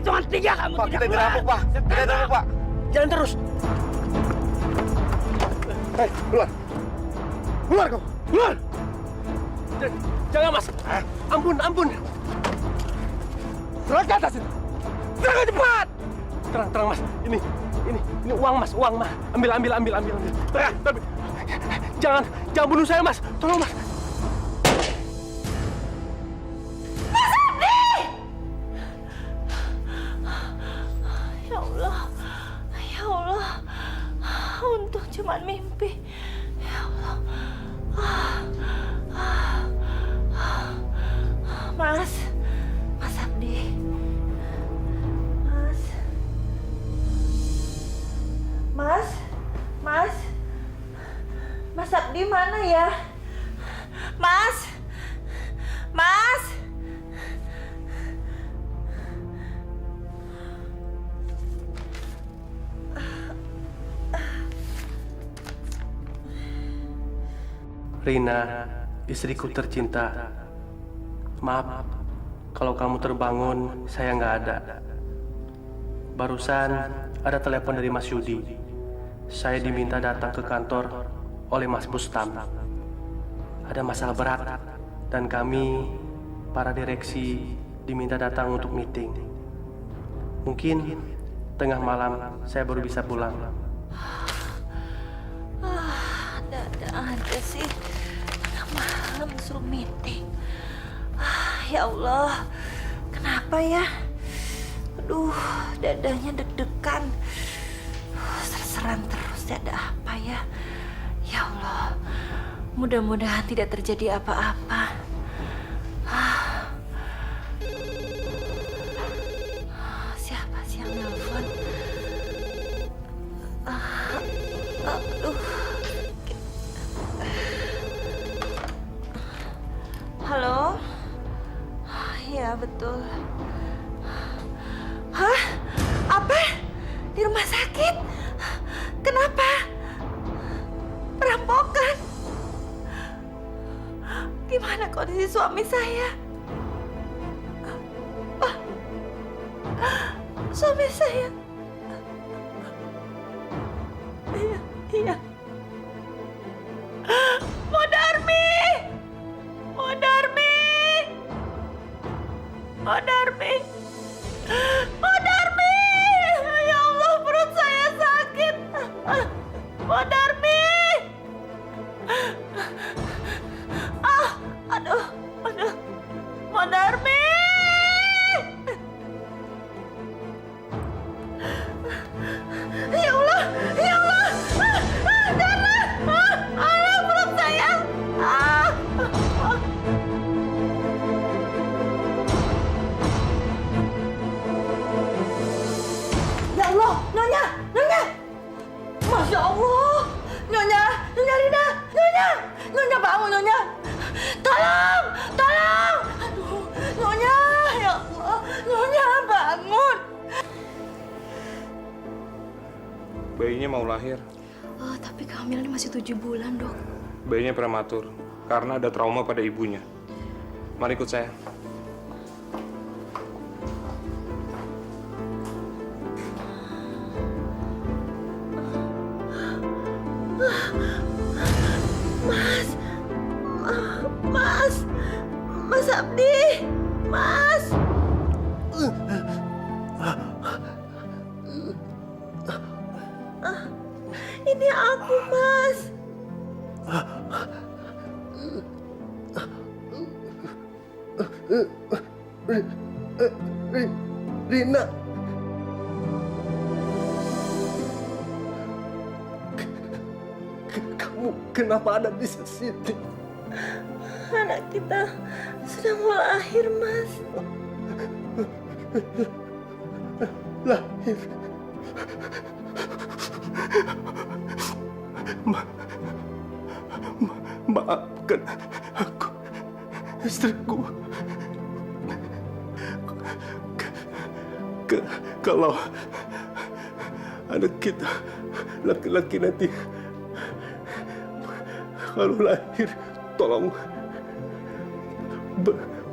hitungan 3 kamu Pak, tidak kita keluar. dirampok, Pak. Kita dirampok, Pak. Jalan terus. Hei, keluar. Keluar kamu. Keluar. Jangan, Mas. Ampun, ampun. Serang ke atas itu. Serang cepat. Terang, Mas. Ini uang, Mas. Uang, Mas. Ambil. Tapi jangan bunuh saya, Mas. Tolong, Mas. Mas Abdi! Ya Allah. Ya Allah. Untung cuma mimpi. Ya Allah. Mas Abdi. Mas Abdi mana ya? Mas. Rina, istriku tercinta. Maaf kalau kamu terbangun, saya nggak ada. Barusan ada telepon dari Mas Yudi. Saya diminta datang ke kantor oleh Mas Bustam. Ada masalah berat dan kami, para direksi, diminta datang untuk meeting. Mungkin tengah malam saya baru bisa pulang. Ada aja sih. Tengah malam suruh meeting. Ya Allah, kenapa ya? Aduh, dadanya deg-degan. Serseran terus, ada apa ya? Ya Allah, mudah-mudahan tidak terjadi apa-apa. Siapa sih yang nelfon? Aduh. Halo? Ya, betul. Hah? Apa? Di rumah sakit? Kenapa? Perampokan? Gimana kondisi suami saya? Suami saya? Iya. Modarmi! Ya Allah, perut saya sakit. Modarmi! Aduh. Modarmi! Ya Allah! Darah! Perut saya! Ya Allah, Nyonya! Masya Allah! Nyonya Rina! Nyonya bangun, Nyonya! Tolong! Aduh, Nyonya! Ya Allah! Nyonya bangun! Bayinya mau lahir. Tapi kehamilannya masih 7 bulan, Dok. Bayinya prematur karena ada trauma pada ibunya. Mari ikut saya. Mas Abdi! Mas! Ini aku, Mas. Rina. Kamu kenapa ada di sini? Anak kita sedang mau lahir, Mas. Lahir. Maafkan aku, istriku. Kalau anak kita laki-laki nanti kalau lahir, tolong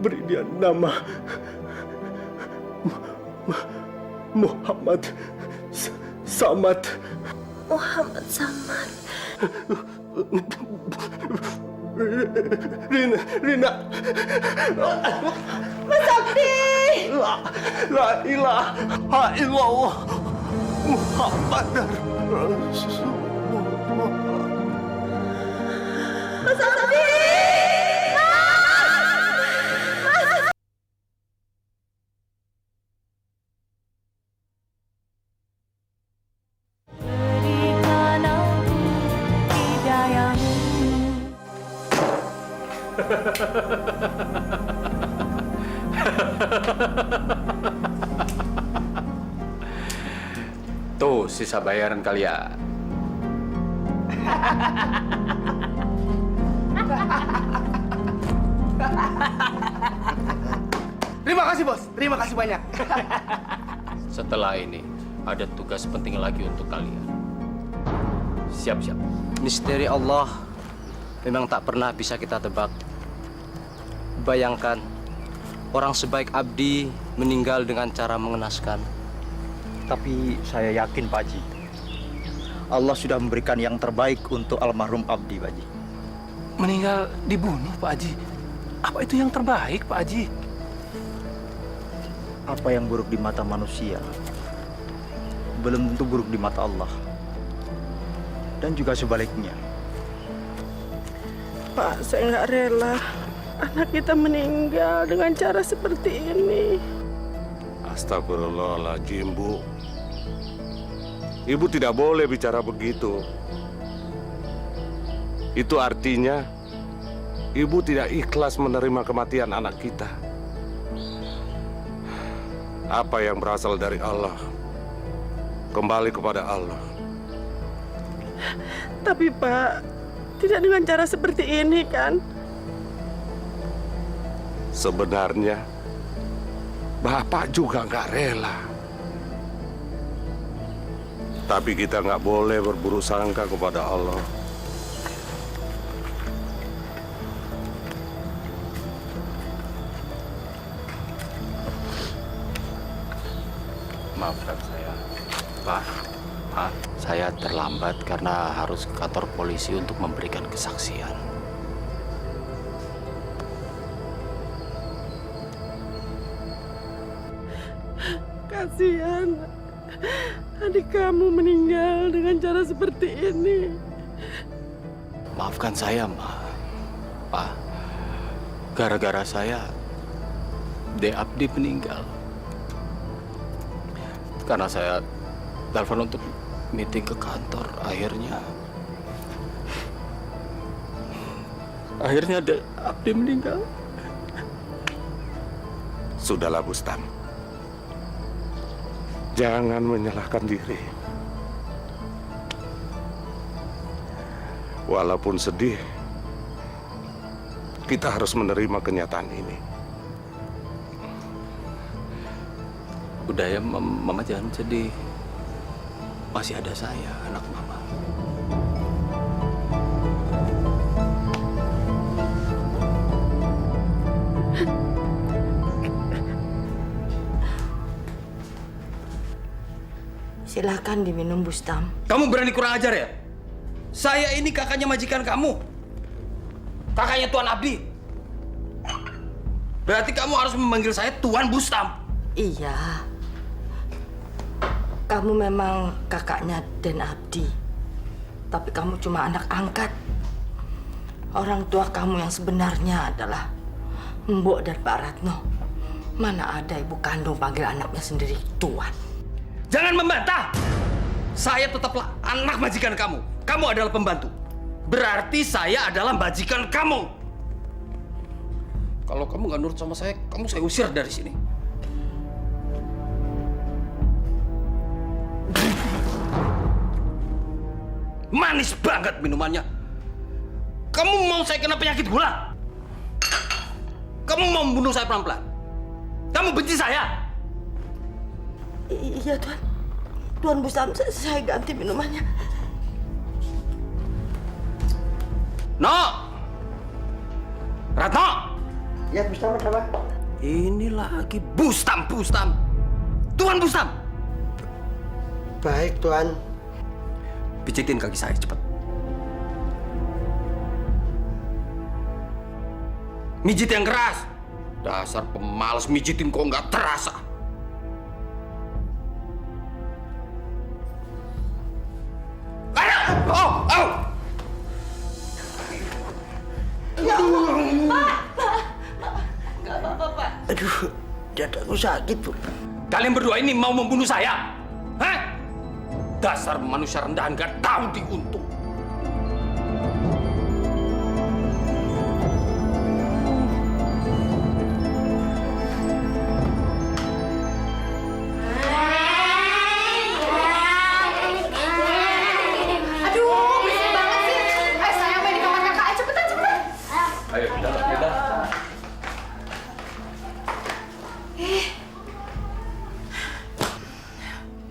beri dia nama Muhammad Samad. Muhammad Samad. Rina. Mas Abdi! La ilaha illallah Muhammad Rasulullah. Mas Abdi! Berikan aku hidayahmu. Tuh sisa bayaran kalian. Terima kasih bos, terima kasih banyak. Setelah ini ada tugas penting lagi untuk kalian. Siap-siap. Misteri Allah memang tak pernah bisa kita tebak. Bayangkan orang sebaik Abdi meninggal dengan cara mengenaskan. Tapi saya yakin Pak Haji, Allah sudah memberikan yang terbaik untuk almarhum Abdi, Pak Haji. Meninggal dibunuh, Pak Haji. Apa itu yang terbaik, Pak Haji? Apa yang buruk di mata manusia, belum tentu buruk di mata Allah. Dan juga sebaliknya. Pak, saya nggak rela anak kita meninggal dengan cara seperti ini. Astagfirullahaladzim, Bu. Ibu tidak boleh bicara begitu. Itu artinya Ibu tidak ikhlas menerima kematian anak kita. Apa yang berasal dari Allah, kembali kepada Allah. Tapi Pak, tidak dengan cara seperti ini kan? Sebenarnya, Bapak juga nggak rela. Tapi kita nggak boleh berburuk sangka kepada Allah. Maafkan saya, Pak. Saya terlambat karena harus ke kantor polisi untuk memberikan kesaksian. Kasihan adik kamu meninggal dengan cara seperti ini. Maafkan saya, Ma. Pak, gara-gara saya, De Abdi meninggal. Karena saya telepon untuk meeting ke kantor, akhirnya De Abdi meninggal. Sudahlah, Bustam. Jangan menyalahkan diri. Walaupun sedih, kita harus menerima kenyataan ini. Udah ya, Mama jangan sedih. Masih ada saya, anak Mama. Silakan diminum, Bustam. Kamu berani kurang ajar ya? Saya ini kakaknya majikan kamu. Kakaknya Tuan Abdi. Berarti kamu harus memanggil saya Tuan Bustam. Iya. Kamu memang kakaknya Den Abdi. Tapi kamu cuma anak angkat. Orang tua kamu yang sebenarnya adalah Mbok dan Pak Ratno. Mana ada ibu kandung panggil anaknya sendiri Tuan. Jangan membantah. Saya tetaplah anak majikan kamu. Kamu adalah pembantu. Berarti saya adalah majikan kamu. Kalau kamu nggak nurut sama saya usir dari sini. Manis banget minumannya. Kamu mau saya kena penyakit gula? Kamu mau membunuh saya pelan-pelan? Kamu benci saya? Iya, Tuan. Tuan Bustam, saya ganti minumannya. No! Ratno! Ya, Bustam, kenapa? Ini lagi Bustam. Tuan Bustam. Baik, Tuan. Pijitin kaki saya cepat. Mijit yang keras. Dasar pemalas, mijitin kok nggak terasa. Ayo! Oh! Oh! Aduh, dadaku sakit, Bu. Kalian berdua ini mau membunuh saya? Hah? Dasar manusia rendahan gak tahu diuntung. Aduh, berisik banget sih. Ayo sayang main di kamar kakak. Ayo cepetan, cepetan. Ayo, kita.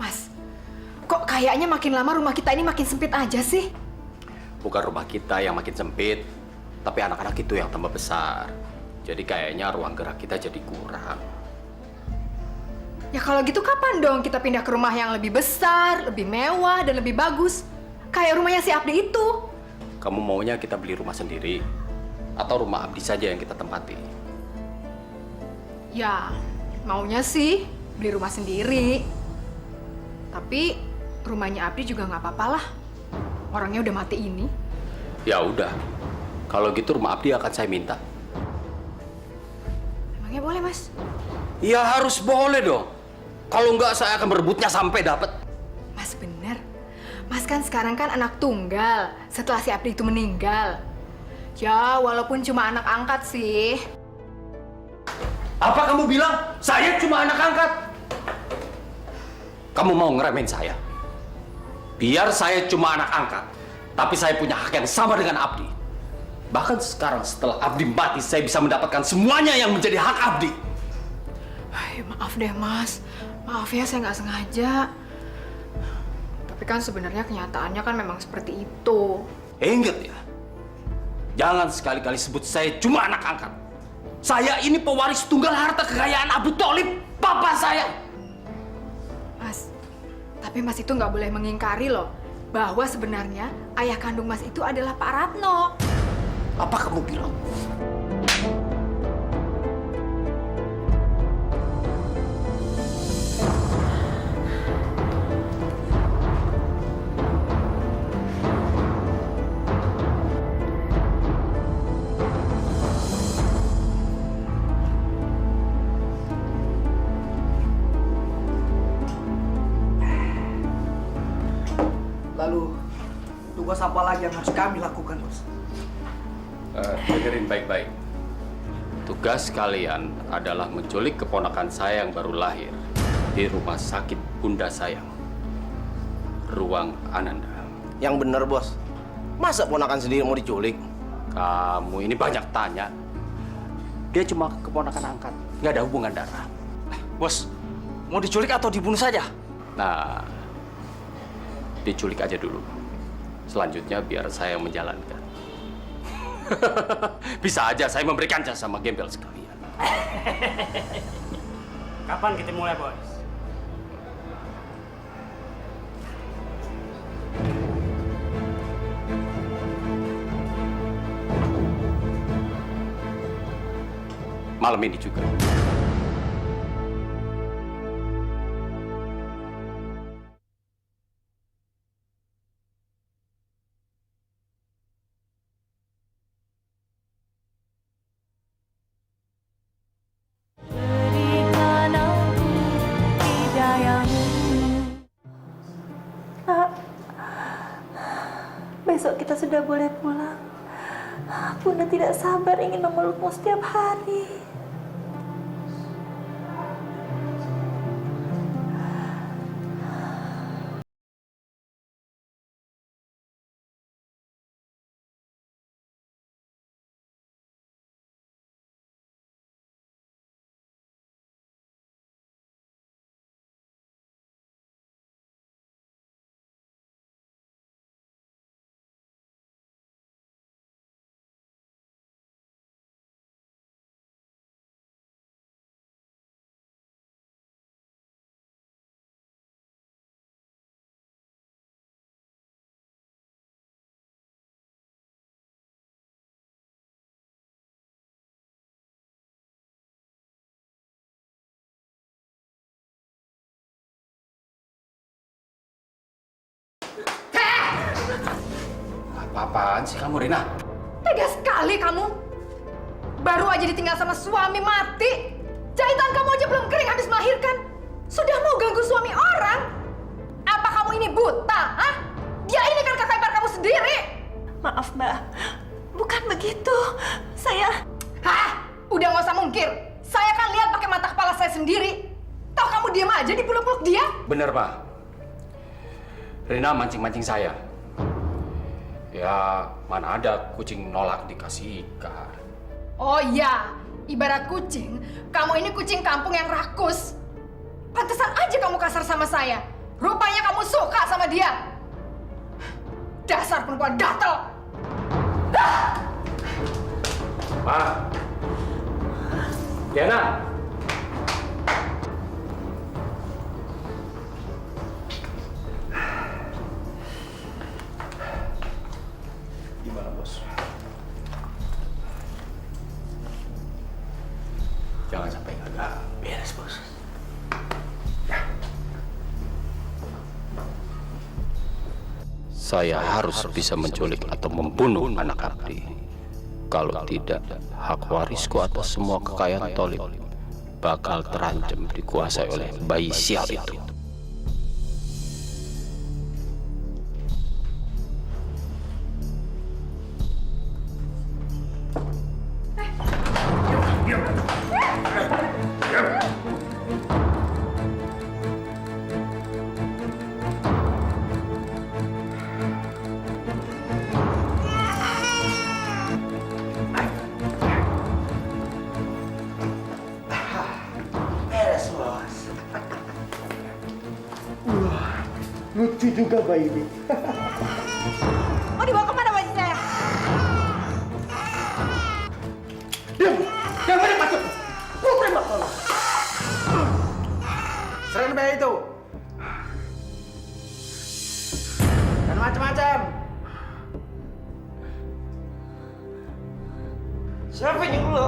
Mas, kok kayaknya makin lama rumah kita ini makin sempit aja sih? Bukan rumah kita yang makin sempit, tapi anak-anak itu yang tambah besar. Jadi kayaknya ruang gerak kita jadi kurang. Ya kalau gitu kapan dong kita pindah ke rumah yang lebih besar, lebih mewah, dan lebih bagus? Kayak rumahnya si Abdi itu. Kamu maunya kita beli rumah sendiri? Atau rumah Abdi saja yang kita tempati? Ya, maunya sih beli rumah sendiri. Tapi rumahnya Abdi juga nggak apa-apa lah. Orangnya udah mati ini. Ya udah, kalau gitu rumah Abdi akan saya minta. Emangnya boleh, Mas? Ya harus boleh dong. Kalau enggak saya akan berebutnya sampai dapat. Mas bener. Mas kan sekarang kan anak tunggal setelah si Abdi itu meninggal. Ya, walaupun cuma anak angkat sih. Apa kamu bilang? Saya cuma anak angkat. Kamu mau ngeremehin saya? Biar saya cuma anak angkat, tapi saya punya hak yang sama dengan Abdi. Bahkan sekarang setelah Abdi mati, saya bisa mendapatkan semuanya yang menjadi hak Abdi. Ay, maaf deh, Mas. Maaf ya, saya nggak sengaja. Tapi kan sebenarnya kenyataannya kan memang seperti itu. Ingat ya, jangan sekali-kali sebut saya cuma anak angkat. Saya ini pewaris tunggal harta kekayaan Abu Tholib, papa saya. Mas, tapi Mas itu nggak boleh mengingkari loh bahwa sebenarnya ayah kandung Mas itu adalah Pak Ratno. Apa kamu bilang? Lalu, tugas apa lagi yang harus kami lakukan, Bos? Dengerin baik-baik. Tugas kalian adalah menculik keponakan saya yang baru lahir di rumah sakit Bunda Sayang, Ruang Ananda. Yang benar, Bos. Masa ponakan sendiri mau diculik? Kamu ini banyak tanya. Dia cuma keponakan angkat, nggak ada hubungan darah. Bos, mau diculik atau dibunuh saja? Nah, diculik aja dulu. Selanjutnya biar saya yang menjalankan. Bisa aja saya memberikan jasa sama gembel sekalian. Kapan kita mulai, Bos? Malam ini juga. Besok kita sudah boleh pulang. Bunda tidak sabar ingin memelukmu setiap hari. Apa-apaan sih kamu, Rina? Tega sekali kamu. Baru aja ditinggal sama suami mati. Jahitan kamu aja belum kering habis melahirkan. Sudah mau ganggu suami orang? Apa kamu ini buta, hah? Dia ini kan kakak ipar kamu sendiri. Maaf, Mbak. Bukan begitu. Saya... Hah? Udah nggak usah mungkir. Saya kan lihat pakai mata kepala saya sendiri. Tahu kamu diam aja dipeluk-peluk dia? Bener, Pak. Rina mancing-mancing saya. Ya, mana ada kucing nolak dikasih ikan. Oh iya, ibarat kucing. Kamu ini kucing kampung yang rakus. Pantesan aja kamu kasar sama saya. Rupanya kamu suka sama dia. Dasar perempuan gatel. Ma. Diana. Gimana, Bos? Jangan sampai gagal. Beres, Bos. Saya harus bisa menculik atau membunuh anak Abdi. Kalau tidak, hak warisku atas semua kekayaan Tholib bakal terancam dikuasai oleh bayi sial itu. Beres, Bos. Wah, lucu juga bayi ini. Mau dibawa kemana bayi saya? Diam! Jangan banyak masuk! Putri bakal. Serahin bayi itu. Dan macam-macam. Siapa yang nyuruh lo?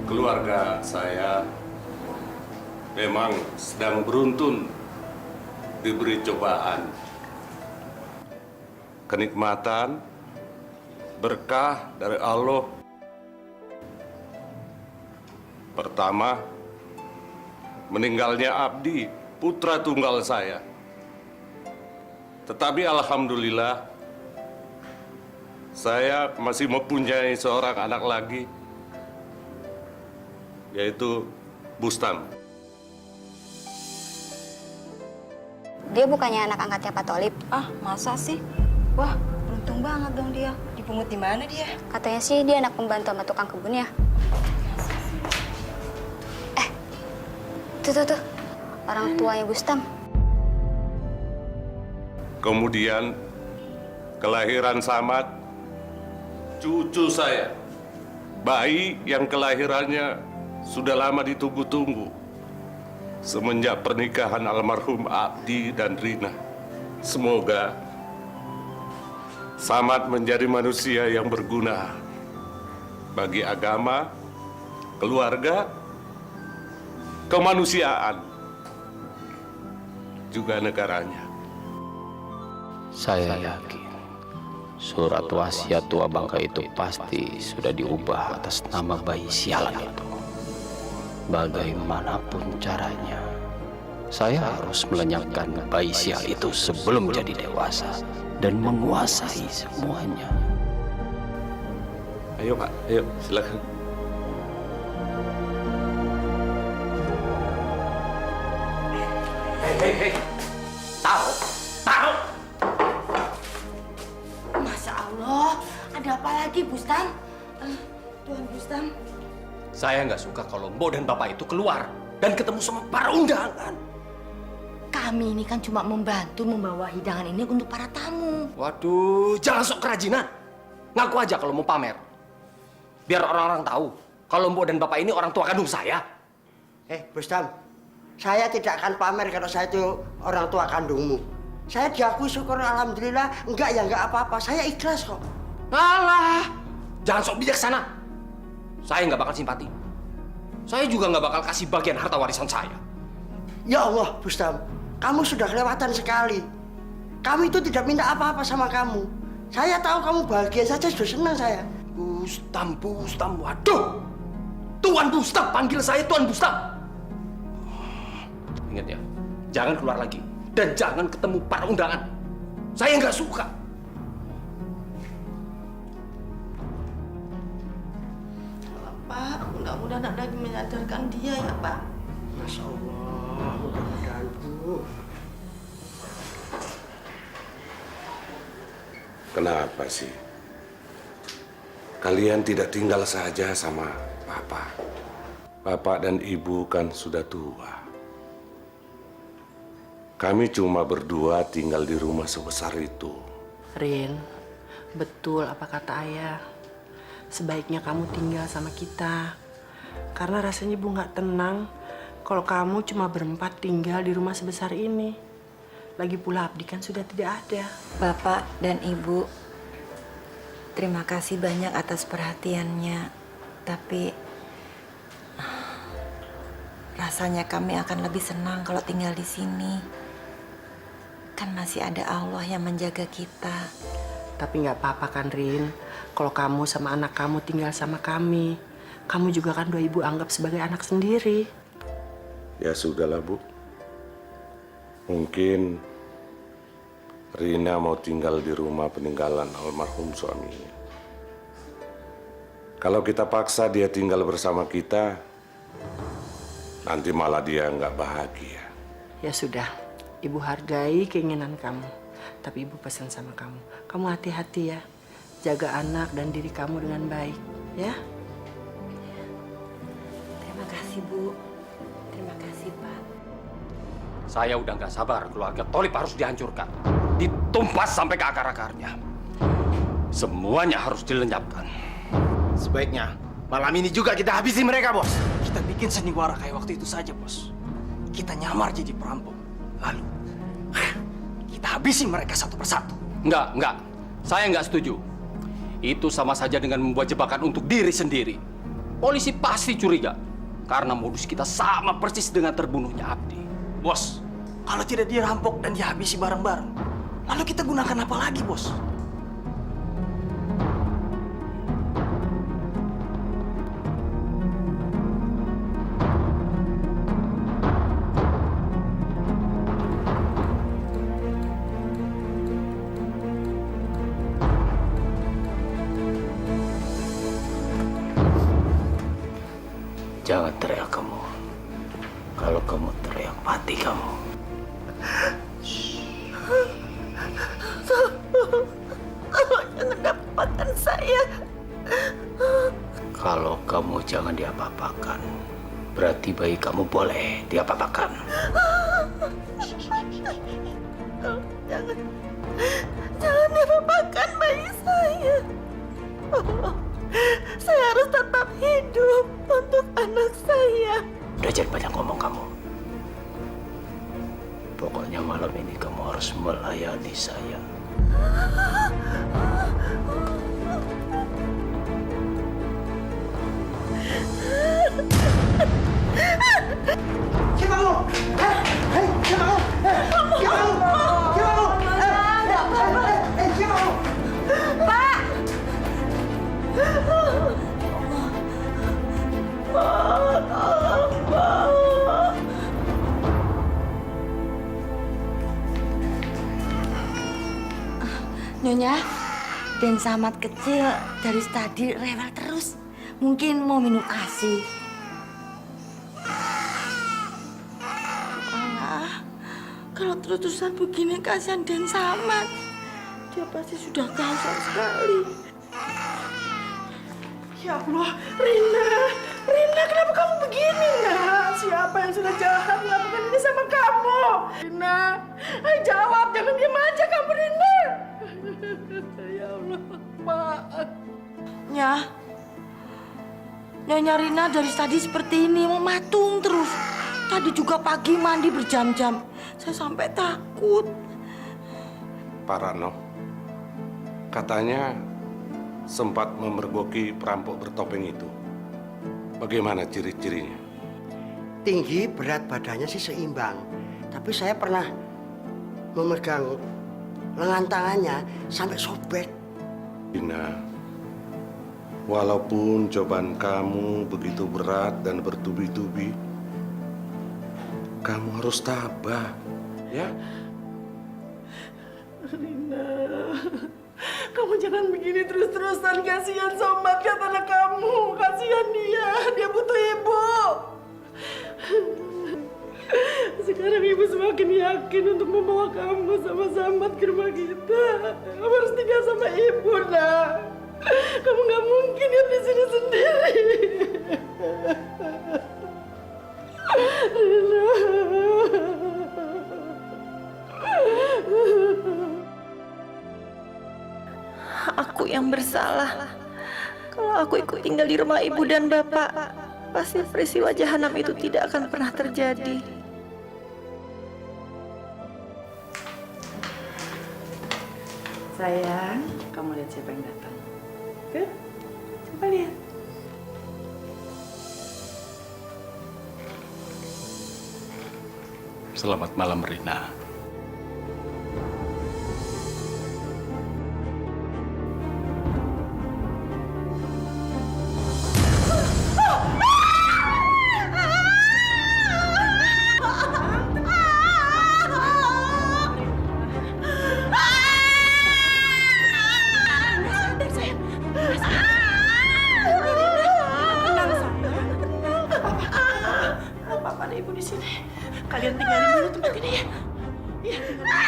Keluarga saya memang sedang beruntun diberi cobaan. Kenikmatan, berkah dari Allah. Pertama, meninggalnya Abdi, putra tunggal saya. Tetapi alhamdulillah, saya masih mempunyai seorang anak lagi, yaitu Bustam. Dia bukannya anak angkatnya Pak Tholib. Ah, masa sih? Wah, beruntung banget dong dia. Dipungut di mana dia? Katanya sih dia anak pembantu sama tukang kebun ya. Tuh. Orang tuanya Bustam. Kemudian kelahiran Samad, cucu saya, bayi yang kelahirannya sudah lama ditunggu-tunggu semenjak pernikahan almarhum Abdi dan Rina. Semoga Samad menjadi manusia yang berguna bagi agama, keluarga, kemanusiaan, juga negaranya. Saya yakin surat wasiat tua bangka itu pasti sudah diubah atas nama bayi sialan itu. Bagaimanapun caranya, saya harus melenyapkan bayi sial itu sebelum jadi dewasa dan menguasai semuanya. Ayo Pak, ayo silakan. Hei, taruh. Masya Allah, ada apa lagi, Bustam? Tuan Bustam. Saya nggak suka kalau Mbok dan Bapak itu keluar dan ketemu sama para undangan. Kami ini kan cuma membantu membawa hidangan ini untuk para tamu. Waduh, jangan sok kerajinan. Ngaku aja kalau mau pamer. Biar orang-orang tahu kalau Mbok dan Bapak ini orang tua kandung saya. Bustam, saya tidak akan pamer kalau saya itu orang tua kandungmu. Saya diakui, syukur alhamdulillah. Enggak apa-apa. Saya ikhlas kok. Alah, jangan sok bijaksana. Saya nggak bakal simpati. Saya juga nggak bakal kasih bagian harta warisan saya. Ya Allah, Bustam, kamu sudah kelewatan sekali. Kami itu tidak minta apa-apa sama kamu. Saya tahu kamu bahagia saja sudah senang saya. Bustam, waduh. Tuan Bustam, panggil saya Tuan Bustam. Ingat ya, jangan keluar lagi. Dan jangan ketemu para undangan. Saya nggak suka. Pak, mudah-mudahan Anda menyadarkan dia ya, Pak. Masya Allah, mudah-mudahan Bu. Kenapa sih? Kalian tidak tinggal saja sama Papa. Bapak dan Ibu kan sudah tua. Kami cuma berdua tinggal di rumah sebesar itu. Rin, betul apa kata ayah. Sebaiknya kamu tinggal sama kita. Karena rasanya Ibu nggak tenang kalau kamu cuma berempat tinggal di rumah sebesar ini. Lagi pula Abdi kan sudah tidak ada. Bapak dan Ibu, terima kasih banyak atas perhatiannya. Tapi rasanya kami akan lebih senang kalau tinggal di sini. Kan masih ada Allah yang menjaga kita. Tapi nggak apa-apa kan Rin, kalau kamu sama anak kamu tinggal sama kami. Kamu juga kan Ibu anggap sebagai anak sendiri. Ya sudahlah, Bu. Mungkin Rina mau tinggal di rumah peninggalan almarhum suaminya. Kalau kita paksa dia tinggal bersama kita, nanti malah dia nggak bahagia. Ya sudah, Ibu hargai keinginan kamu. Tapi Ibu pesan sama kamu, kamu hati-hati ya. Jaga anak dan diri kamu dengan baik, ya. Terima kasih, Bu. Terima kasih, Pak. Saya udah nggak sabar keluarga Tholib harus dihancurkan. Ditumpas sampai ke akar-akarnya. Semuanya harus dilenyapkan. Sebaiknya malam ini juga kita habisi mereka, Bos. Kita bikin sandiwara kayak waktu itu saja, Bos. Kita nyamar jadi perampok. Lalu kita habisi mereka satu persatu. Enggak. Saya nggak setuju. Itu sama saja dengan membuat jebakan untuk diri sendiri. Polisi pasti curiga. Karena modus kita sama persis dengan terbunuhnya Abdi. Bos, kalau tidak dirampok dan dihabisi bareng-bareng, lalu kita gunakan apa lagi, Bos? Jangan teriak kamu. Kalau kamu teriak, mati kamu. Tolong dapatkan saya. Kalau kamu jangan diapa-apakan, berarti bayi kamu boleh diapa-apakan. Jangan diapa-apakan bayi saya. Saya harus tetap hidup untuk anak saya. Udah jangan banyak ngomong kamu. Pokoknya malam ini kamu harus melayani saya. Nyonya, Den Samad kecil dari tadi rewel terus. Mungkin mau minum ASI. Alah, kalau terus-terusan begini kasihan Den Samad. Dia pasti sudah kasar sekali. Ya Allah, Rina, kenapa kamu begini, Nak? Siapa yang sudah jahat melakukan ini sama kamu? Rina, ayo jawab, jangan diam aja kamu, Rina. Ya Allah, Pak. Nyonya Rina dari tadi seperti ini, mematung terus. Tadi juga pagi mandi berjam-jam. Saya sampai takut. Pak Rano, katanya sempat memergoki perampok bertopeng itu. Bagaimana ciri-cirinya? Tinggi, berat badannya sih seimbang. Tapi saya pernah memegang lengan tangannya sampai sobek. Rina, walaupun cobaan kamu begitu berat dan bertubi-tubi, kamu harus tabah, ya? Rina, kamu jangan begini terus-terusan. Kasihan Somad, kata anak kamu. Kasihan dia butuh ibu. Sekarang ibu semakin yakin untuk membawa kamu sama Samad ke rumah kita. Kamu harus tinggal sama ibu, nak. Kamu nggak mungkin hidup di sini sendiri. Rina. Aku yang bersalah. Kalau aku ikut tinggal di rumah ibu dan bapak, pasti peristiwa jahanam itu tidak akan pernah terjadi. Sayang, kamu lihat siapa yang datang? Ke? Coba lihat. Selamat malam, Rina. Papa ada ibu di sini. Kalian tinggalin dulu tempat ini ya. Iya, Rina.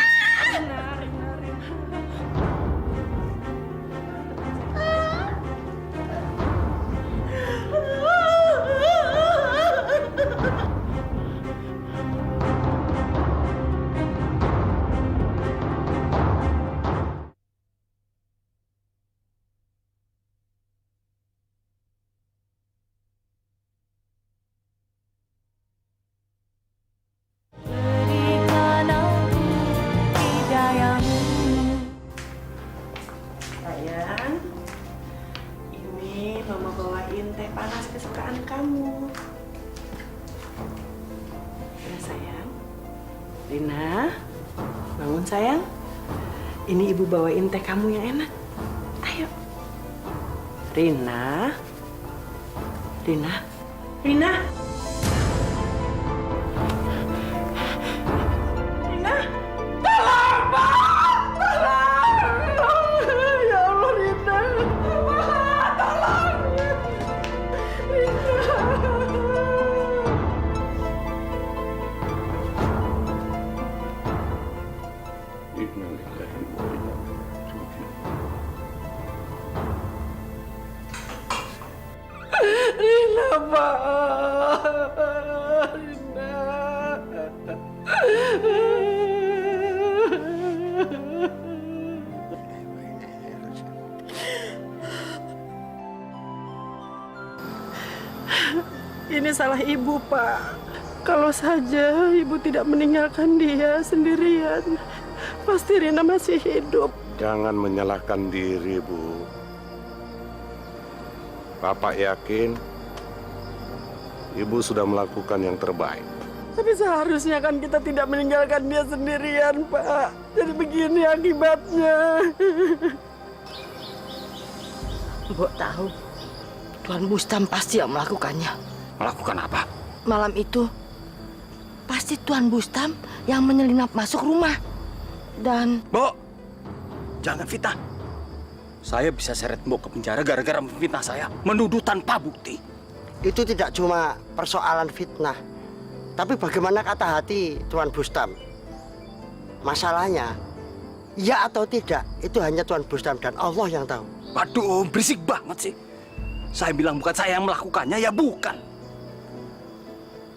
Sayang, ini Mama bawain teh panas kesukaan kamu. Ya sayang. Rina, bangun sayang. Ini ibu bawain teh kamu yang enak. Ayo. Rina. Rina. Rina. Rina. Tolong, Pak! Tolong! Ya Allah, Rina. Pak, tolong! Rina. Rina, Pak. Rina. Ini salah ibu, Pak. Kalau saja ibu tidak meninggalkan dia sendirian, pasti Rina masih hidup. Jangan menyalahkan diri, Bu. Bapak yakin Ibu sudah melakukan yang terbaik. Tapi seharusnya kan kita tidak meninggalkan dia sendirian, Pak. Jadi begini akibatnya. Mbok tahu, Tuan Bustam pasti yang melakukannya. Melakukan apa? Malam itu, pasti Tuan Bustam yang menyelinap masuk rumah. Dan... Mbok, jangan fitnah. Saya bisa seret Mbok ke penjara gara-gara memfitnah saya. Menuduh tanpa bukti. Itu tidak cuma persoalan fitnah, tapi bagaimana kata hati Tuan Bustam. Masalahnya, ya atau tidak, itu hanya Tuan Bustam dan Allah yang tahu. Waduh, berisik banget sih. Saya bilang bukan saya yang melakukannya, ya bukan.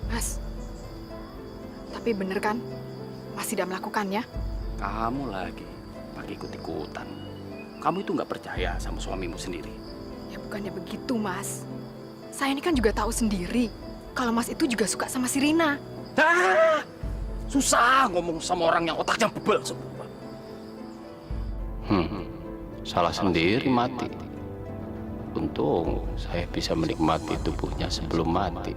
Mas, tapi bener kan? Mas tidak melakukannya? Kamu lagi pakai ikut-ikutan. Kamu itu nggak percaya sama suamimu sendiri. Ya bukannya begitu, Mas. Saya ini kan juga tahu sendiri kalau Mas itu juga suka sama si Rina. Ah, susah ngomong sama orang yang otaknya bebel semua. Salah sendiri mati. Untung saya bisa menikmati tubuhnya sebelum mati.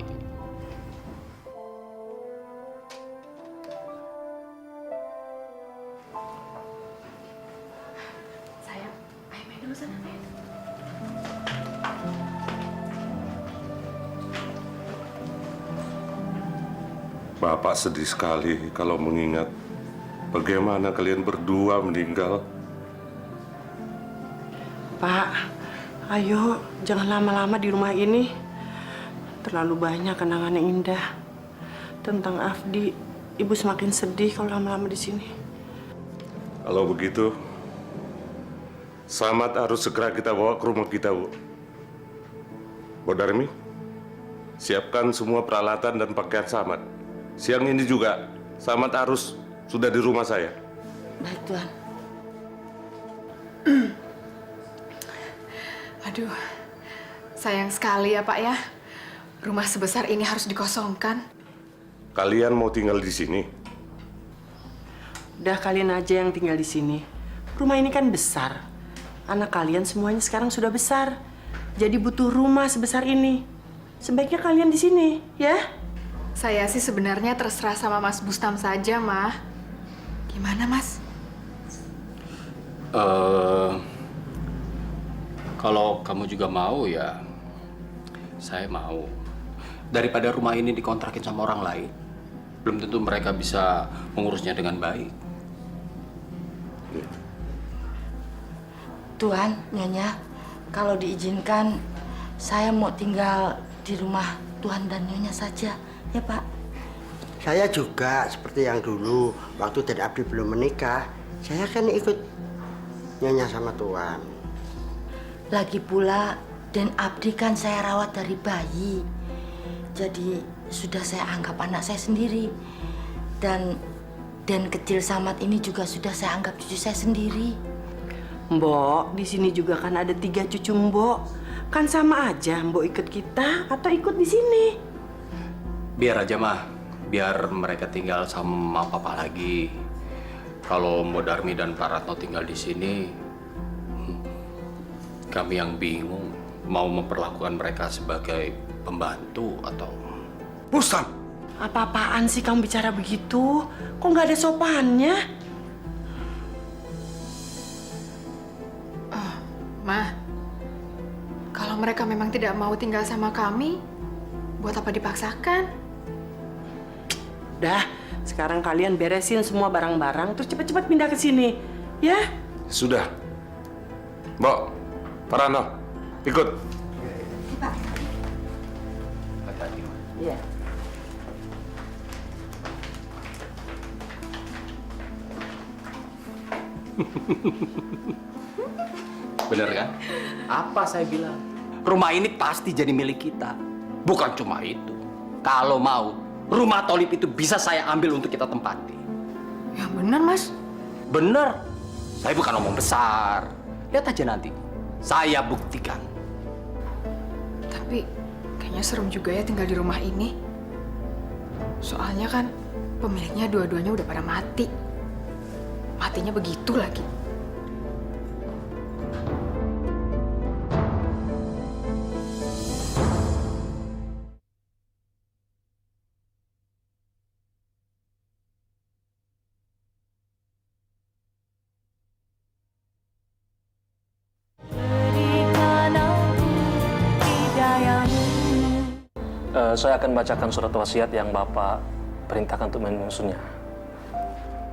Sayang, ayo main dulu sana, main. Bapak sedih sekali kalau mengingat bagaimana kalian berdua meninggal. Pak, ayo jangan lama-lama di rumah ini. Terlalu banyak kenangan yang indah tentang Afdi. Ibu semakin sedih kalau lama-lama di sini. Kalau begitu, Samad harus segera kita bawa ke rumah kita, Bu. Bu Darmi, siapkan semua peralatan dan pakaian Samad. Siang ini juga, Samad harus sudah di rumah saya. Baik, Tuan. Aduh, sayang sekali ya Pak ya. Rumah sebesar ini harus dikosongkan. Kalian mau tinggal di sini? Udah kalian aja yang tinggal di sini. Rumah ini kan besar. Anak kalian semuanya sekarang sudah besar. Jadi butuh rumah sebesar ini. Sebaiknya kalian di sini, ya? Saya sih sebenarnya terserah sama Mas Bustam saja, Mah. Gimana, Mas? Kalau kamu juga mau ya, saya mau. Daripada rumah ini dikontrakin sama orang lain, belum tentu mereka bisa mengurusnya dengan baik. Tuan, Nyonya, kalau diizinkan, saya mau tinggal di rumah Tuan dan Nyonya saja, ya Pak? Saya juga seperti yang dulu, waktu Den Abdi belum menikah, saya kan ikut Nyonya sama Tuan. Lagi pula, Den Abdi kan saya rawat dari bayi. Jadi sudah saya anggap anak saya sendiri. Dan Den kecil Samad ini juga sudah saya anggap cucu saya sendiri. Mbok, di sini juga kan ada 3 cucu Mbok. Kan sama aja Mbok ikut kita atau ikut di sini. Biar aja mah, biar mereka tinggal sama mama papa lagi. Kalau Mbok Darmi dan Pak Ratno tinggal di sini, kami yang bingung mau memperlakukan mereka sebagai pembantu atau... Bustam! Apa-apaan sih kamu bicara begitu? Kok nggak ada sopannya? Mah, kalau mereka memang tidak mau tinggal sama kami, buat apa dipaksakan? Dah, sekarang kalian beresin semua barang-barang, terus cepat-cepat pindah ke sini, ya? Sudah. Mbok, Pak Rano, ikut. Iya. Bener kan? Apa saya bilang? Rumah ini pasti jadi milik kita. Bukan cuma itu. Kalau mau, rumah Tholib itu bisa saya ambil untuk kita tempati. Ya benar, Mas. Bener. Saya bukan ngomong besar. Lihat aja nanti. Saya buktikan. Tapi kayaknya serem juga ya tinggal di rumah ini. Soalnya kan pemiliknya dua-duanya udah pada mati. Matinya begitu lagi. Saya akan bacakan surat wasiat yang Bapak perintahkan untuk menyusunnya.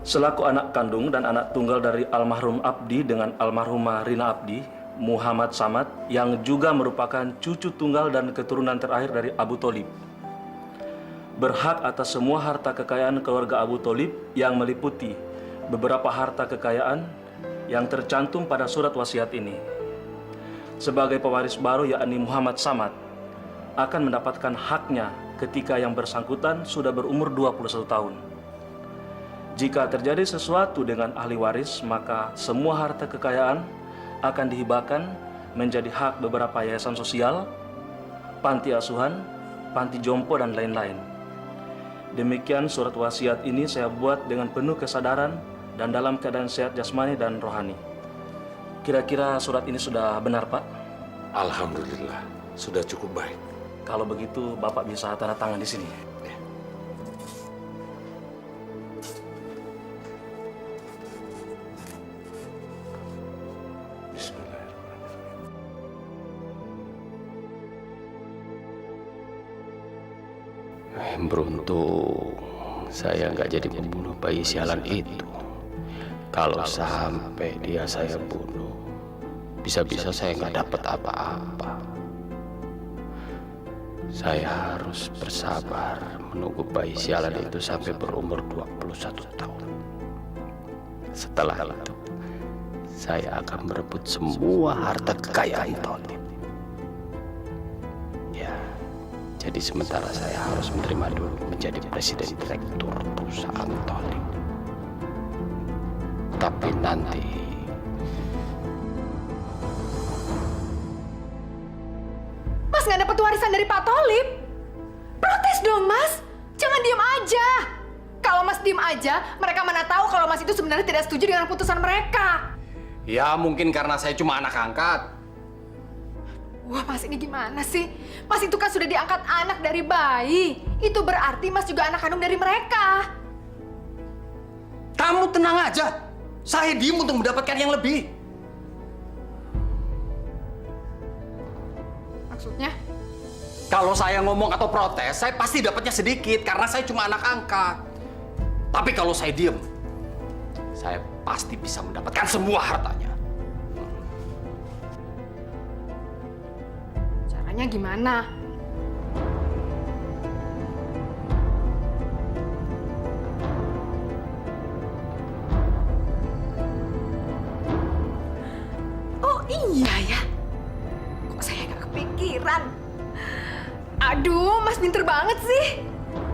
Selaku anak kandung dan anak tunggal dari almarhum Abdi dengan almarhumah Rina Abdi, Muhammad Samad, yang juga merupakan cucu tunggal dan keturunan terakhir dari Abu Tholib, berhak atas semua harta kekayaan keluarga Abu Tholib yang meliputi beberapa harta kekayaan yang tercantum pada surat wasiat ini. Sebagai pewaris baru yakni Muhammad Samad akan mendapatkan haknya ketika yang bersangkutan sudah berumur 21 tahun. Jika terjadi sesuatu dengan ahli waris, maka semua harta kekayaan akan dihibahkan menjadi hak beberapa yayasan sosial, panti asuhan, panti jompo, dan lain-lain. Demikian surat wasiat ini saya buat dengan penuh kesadaran dan dalam keadaan sehat jasmani dan rohani. Kira-kira surat ini sudah benar, Pak? Alhamdulillah, sudah cukup baik. Kalau begitu, Bapak bisa tanda tangan di sini. Beruntung saya nggak jadi pembunuh bayi sialan itu. Kalau sampai dia saya bunuh, bisa-bisa saya nggak dapat apa-apa. Saya harus bersabar menunggu bayi sialan itu sampai berumur 21 tahun. Setelah itu, saya akan merebut semua harta kekayaan Tholib. Ya, jadi sementara saya harus menerima dulu menjadi presiden direktur perusahaan Tholib. Tapi nanti Mas nggak dapat warisan dari Pak Tholib. Protes dong, Mas. Jangan diem aja. Kalau Mas diem aja, mereka mana tahu kalau Mas itu sebenarnya tidak setuju dengan keputusan mereka. Ya, mungkin karena saya cuma anak angkat. Wah, Mas ini gimana sih? Mas itu kan sudah diangkat anak dari bayi. Itu berarti Mas juga anak kandung dari mereka. Kamu tenang aja. Saya diem untuk mendapatkan yang lebih. Maksudnya? Kalau saya ngomong atau protes, saya pasti dapatnya sedikit karena saya cuma anak angkat. Tapi kalau saya diem, saya pasti bisa mendapatkan semua hartanya. Caranya gimana? Oh iya ya. Kok saya nggak kepikiran? Aduh, Mas pinter banget sih.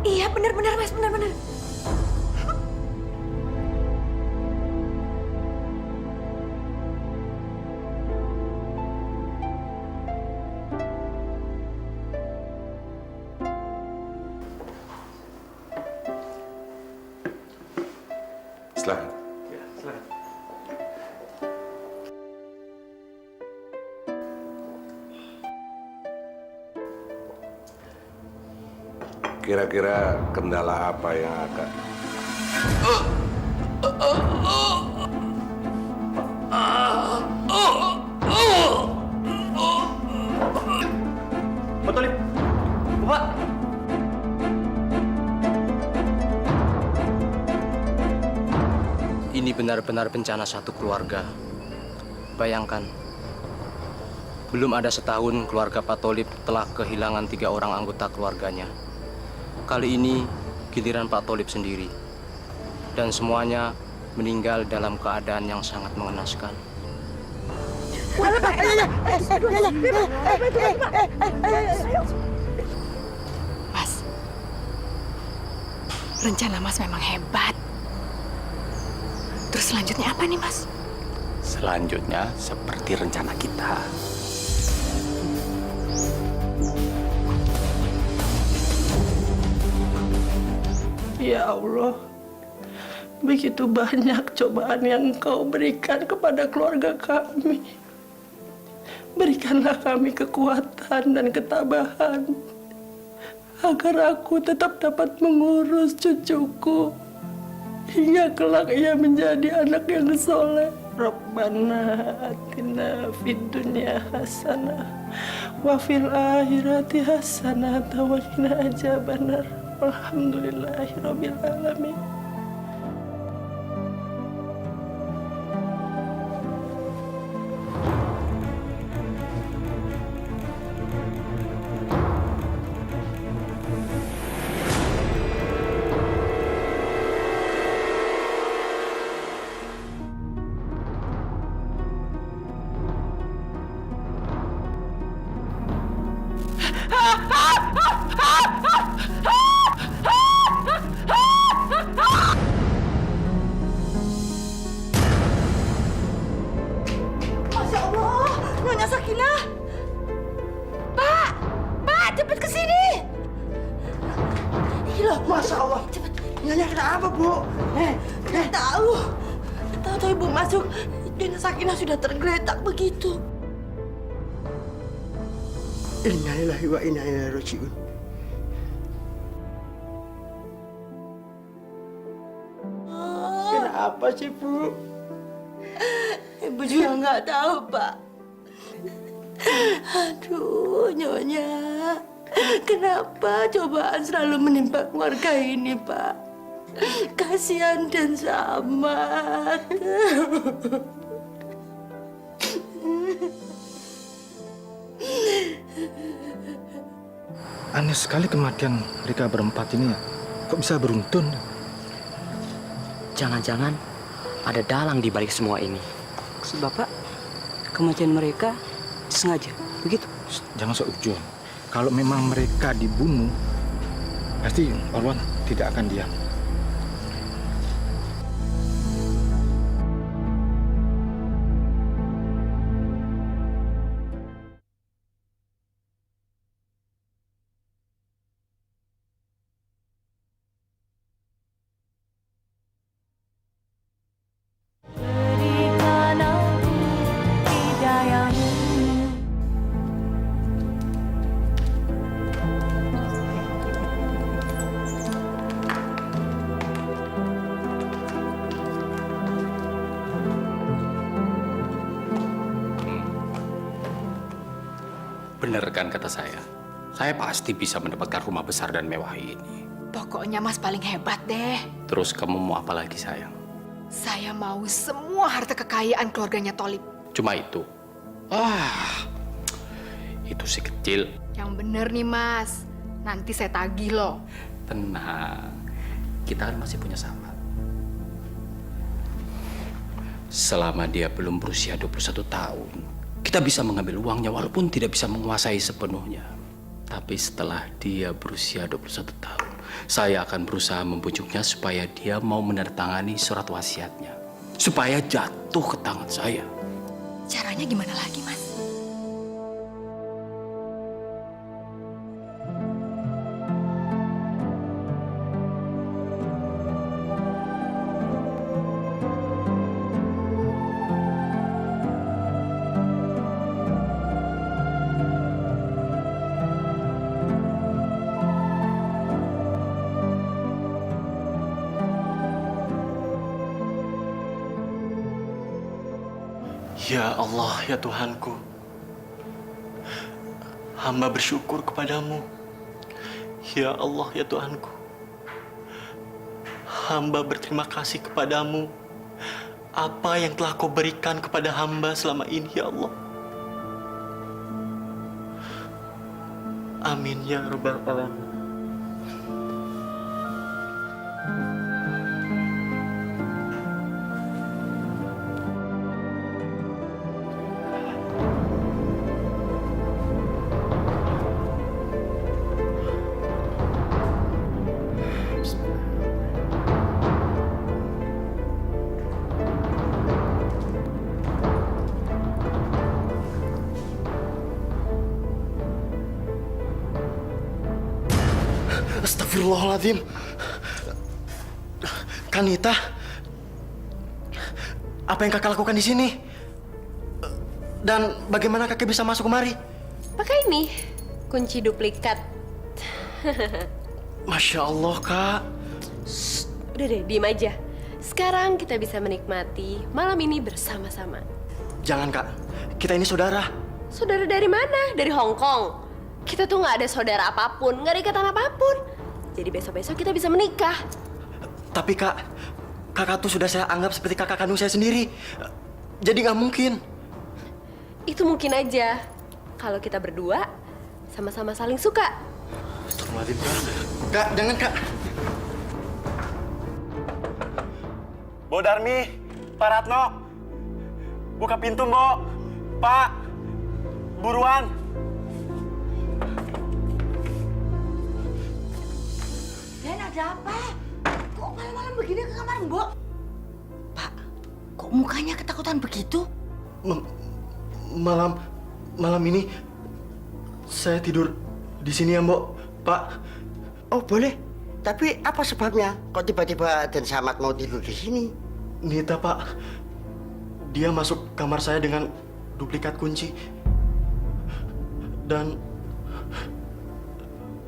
Iya, benar-benar Mas, benar-benar. Silakan. Ya, silakan. Kira-kira kendala apa yang akan... Pak Tholib, Bapak. ini benar-benar bencana satu keluarga. Bayangkan, belum ada setahun keluarga Pak Tholib telah kehilangan 3 orang anggota keluarganya. Kali ini giliran Pak Tholib sendiri. Dan semuanya meninggal dalam keadaan yang sangat mengenaskan. Mas, rencana Mas memang hebat. Terus selanjutnya apa nih, Mas? Selanjutnya seperti rencana kita. Ya Allah, begitu banyak cobaan yang Engkau berikan kepada keluarga kami. Berikanlah kami kekuatan dan ketabahan agar aku tetap dapat mengurus cucuku hingga kelak ia menjadi anak yang soleh. Rabbana atina fid dunya hasanah wa fil akhirati hasanah wa qina adzabannar. Alhamdulillahirabbil alamin. Masya Allah, Nyonya Sakinah. Pak, Pak, cepet ke sini. Gila, Masya Allah. Cepet. Nyonya kenapa, Bu? Nggak tahu. Tahu-tahu Ibu masuk, Nyonya Sakinah sudah tergeletak begitu. Innalillahi wa inna ilaihi raji'un. Kenapa sih, Bu? Ibu juga nggak tahu, Pak. Aduh, Nyonya. Kenapa cobaan selalu menimpa keluarga ini, Pak? Kasihan dan Samad. Aneh sekali kematian mereka berempat ini ya. Kok bisa beruntun? Jangan-jangan ada dalang di balik semua ini. Maksud Bapak, kematian mereka disengaja, begitu? Jangan sok ujuan. Kalau memang mereka dibunuh, pasti Orwan tidak akan diam. Bener kan kata saya? Saya pasti bisa mendapatkan rumah besar dan mewah ini. Pokoknya Mas paling hebat deh. Terus kamu mau apa lagi sayang? Saya mau semua harta kekayaan keluarganya Tholib. Cuma itu? Itu si kecil. Yang bener nih Mas, nanti saya tagih loh. Tenang, kita kan masih punya Samad. Selama dia belum berusia 21 tahun, kita bisa mengambil uangnya walaupun tidak bisa menguasai sepenuhnya. Tapi setelah dia berusia 21 tahun, saya akan berusaha membujuknya supaya dia mau menandatangani surat wasiatnya. Supaya jatuh ke tangan saya. Caranya gimana lagi, Mas? Ya Allah, ya Tuhanku. Hamba bersyukur kepadamu. Ya Allah, ya Tuhanku. Hamba berterima kasih kepadamu. Apa yang telah kau berikan kepada hamba selama ini, ya Allah. Amin, ya Rabbal Alamin. Astagfirullahaladzim. Kanita, apa yang kakak lakukan di sini? Dan bagaimana kakak bisa masuk kemari? Pakai ini, kunci duplikat. Masya Allah, Kak. Shh, udah deh, diem aja. Sekarang kita bisa menikmati malam ini bersama-sama. Jangan, Kak. Kita ini saudara. Saudara dari mana? Dari Hong Kong. Kita tuh nggak ada saudara apapun, nggak ada ikatan apapun. Jadi besok-besok kita bisa menikah. Tapi Kak, kakak tuh sudah saya anggap seperti kakak kandung saya sendiri. Jadi nggak mungkin. Itu mungkin aja. Kalau kita berdua sama-sama saling suka. Astagfirullahaladzim, Kak. Kak, jangan, Kak. Bo Darmi, Pak Ratno. Buka pintu, Bo. Pak, buruan. Dan ada apa? Kok malam-malam begini ke kamar Mbok? Pak, kok mukanya ketakutan begitu? Malam ini saya tidur di sini ya, Mbok. Pak. Oh, boleh. Tapi apa sebabnya? Kok tiba-tiba Dan Samad mau tidur di sini? Nita, Pak. Dia masuk kamar saya dengan duplikat kunci. Dan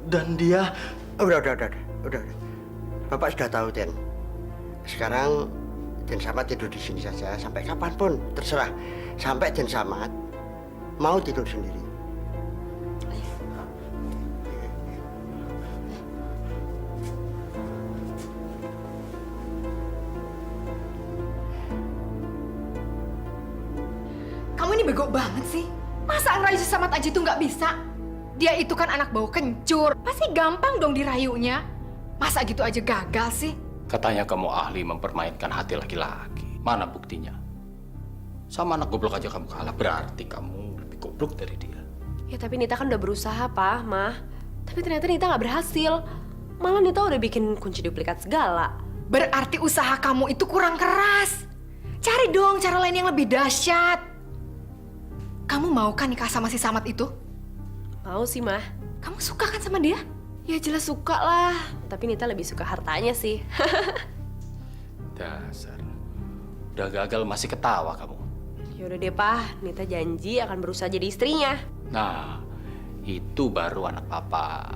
Dan dia... Udah. Bapak sudah tahu, Den. Sekarang Den Samad tidur di sini saja sampai kapanpun, terserah. Sampai Den Samad mau tidur sendiri. Kamu ini bego banget sih. Masa ngerayu si Samad aja tuh nggak bisa? Dia itu kan anak bau kencur. Pasti gampang dong dirayunya. Masa gitu aja gagal sih? Katanya kamu ahli mempermainkan hati laki-laki. Mana buktinya? Sama anak goblok aja kamu kalah. Berarti kamu lebih goblok dari dia. Ya tapi Nita kan udah berusaha, Pak, Mah. Tapi ternyata Nita nggak berhasil. Malah Nita udah bikin kunci duplikat segala. Berarti usaha kamu itu kurang keras. Cari dong cara lain yang lebih dahsyat. Kamu mau kan nikah sama si Samad itu? Mau sih, Mah. Kamu suka kan sama dia? Ya jelas suka lah. Tapi Nita lebih suka hartanya sih. Dasar. Udah gagal masih ketawa kamu. Ya udah deh, Pak. Nita janji akan berusaha jadi istrinya. Nah, itu baru anak papa.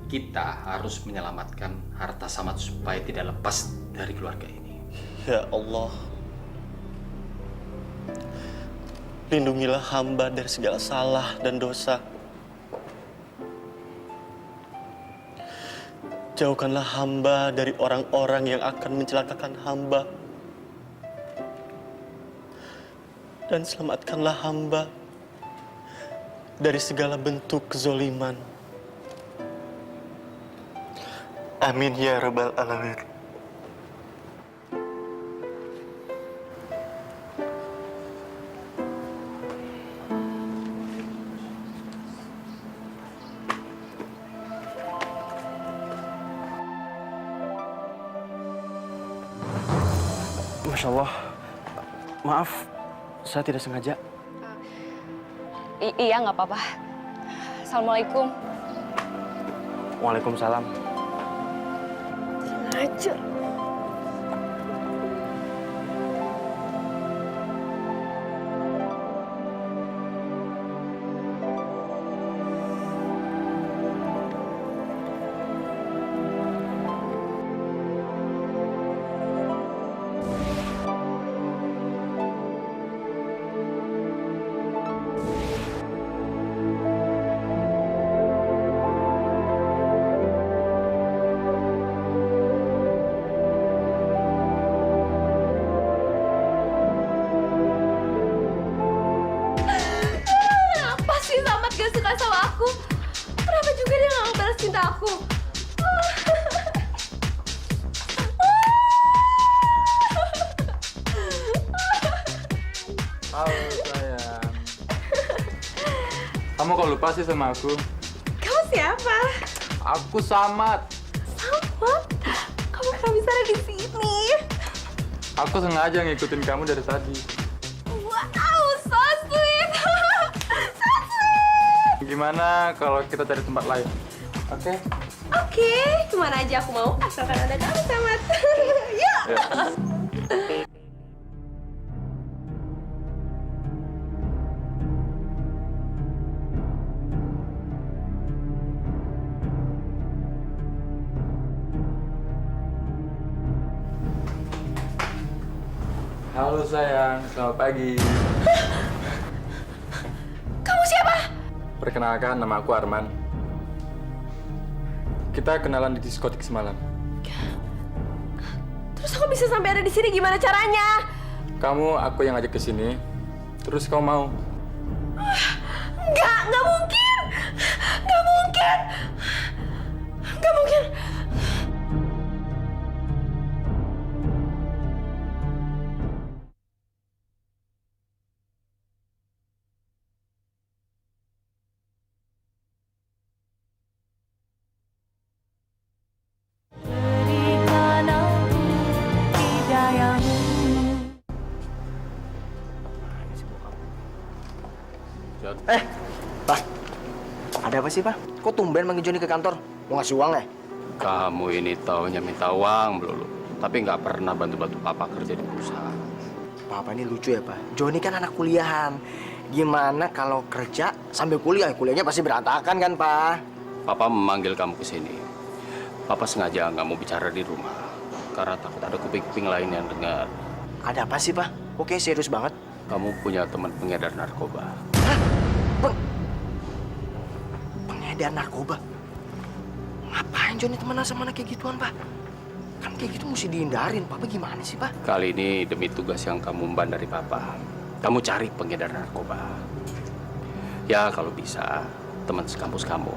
Kita harus menyelamatkan harta Samad supaya tidak lepas dari keluarga ini. Ya Allah. Lindungilah hamba dari segala salah dan dosa. Jauhkanlah hamba dari orang-orang yang akan mencelakakan hamba. Dan selamatkanlah hamba dari segala bentuk kezoliman. Amin ya Rabbal Alamin. Masya Allah. Maaf, saya tidak sengaja. Iya, nggak apa-apa. Assalamualaikum. Waalaikumsalam. Sengaja. Gak suka sama aku. Kenapa juga dia gak balas cinta aku? Halo sayang. Kamu kok lupa sih sama aku? Kamu siapa? Aku Samad. Samad? Kamu kenapa bisa ada di sini? Aku sengaja ngikutin kamu dari tadi. Wow, so sweet. Gimana kalau kita cari tempat lain? Oke? Oke, kemana aja aku mau, asalkan ada kamu, Samad. Yuk! Halo sayang, selamat pagi. Kamu siapa? Perkenalkan, nama aku Arman. Kita kenalan di diskotik semalam. Terus aku bisa sampai ada di sini gimana caranya? Kamu aku yang ajak ke sini. Terus kau mau? Nggak mungkin! Nggak mungkin! Nggak mungkin! Pak, ada apa sih, Pak? Kok tumben manggil Joni ke kantor? Mau ngasih uang ya? Kamu ini taunya minta uang melulu, tapi nggak pernah bantu-bantu papa kerja di perusahaan. Papa ini lucu ya, Pak. Joni kan anak kuliahan. Gimana kalau kerja sambil kuliah? Kuliahnya pasti berantakan kan, Pak? Papa memanggil kamu ke sini. Papa sengaja nggak mau bicara di rumah karena takut ada kuping-kuping lain yang dengar. Ada apa sih, Pak? Oke, serius banget. Kamu punya teman pengedar narkoba. Pengedar narkoba? Ngapain Joni temenan sama anak kayak gituan, Pak? Kan kayak gitu mesti dihindarin. Papa gimana sih, Pak? Kali ini demi tugas yang kamu emban dari Papa, kamu cari pengedar narkoba. Ya, kalau bisa, teman sekampus kamu.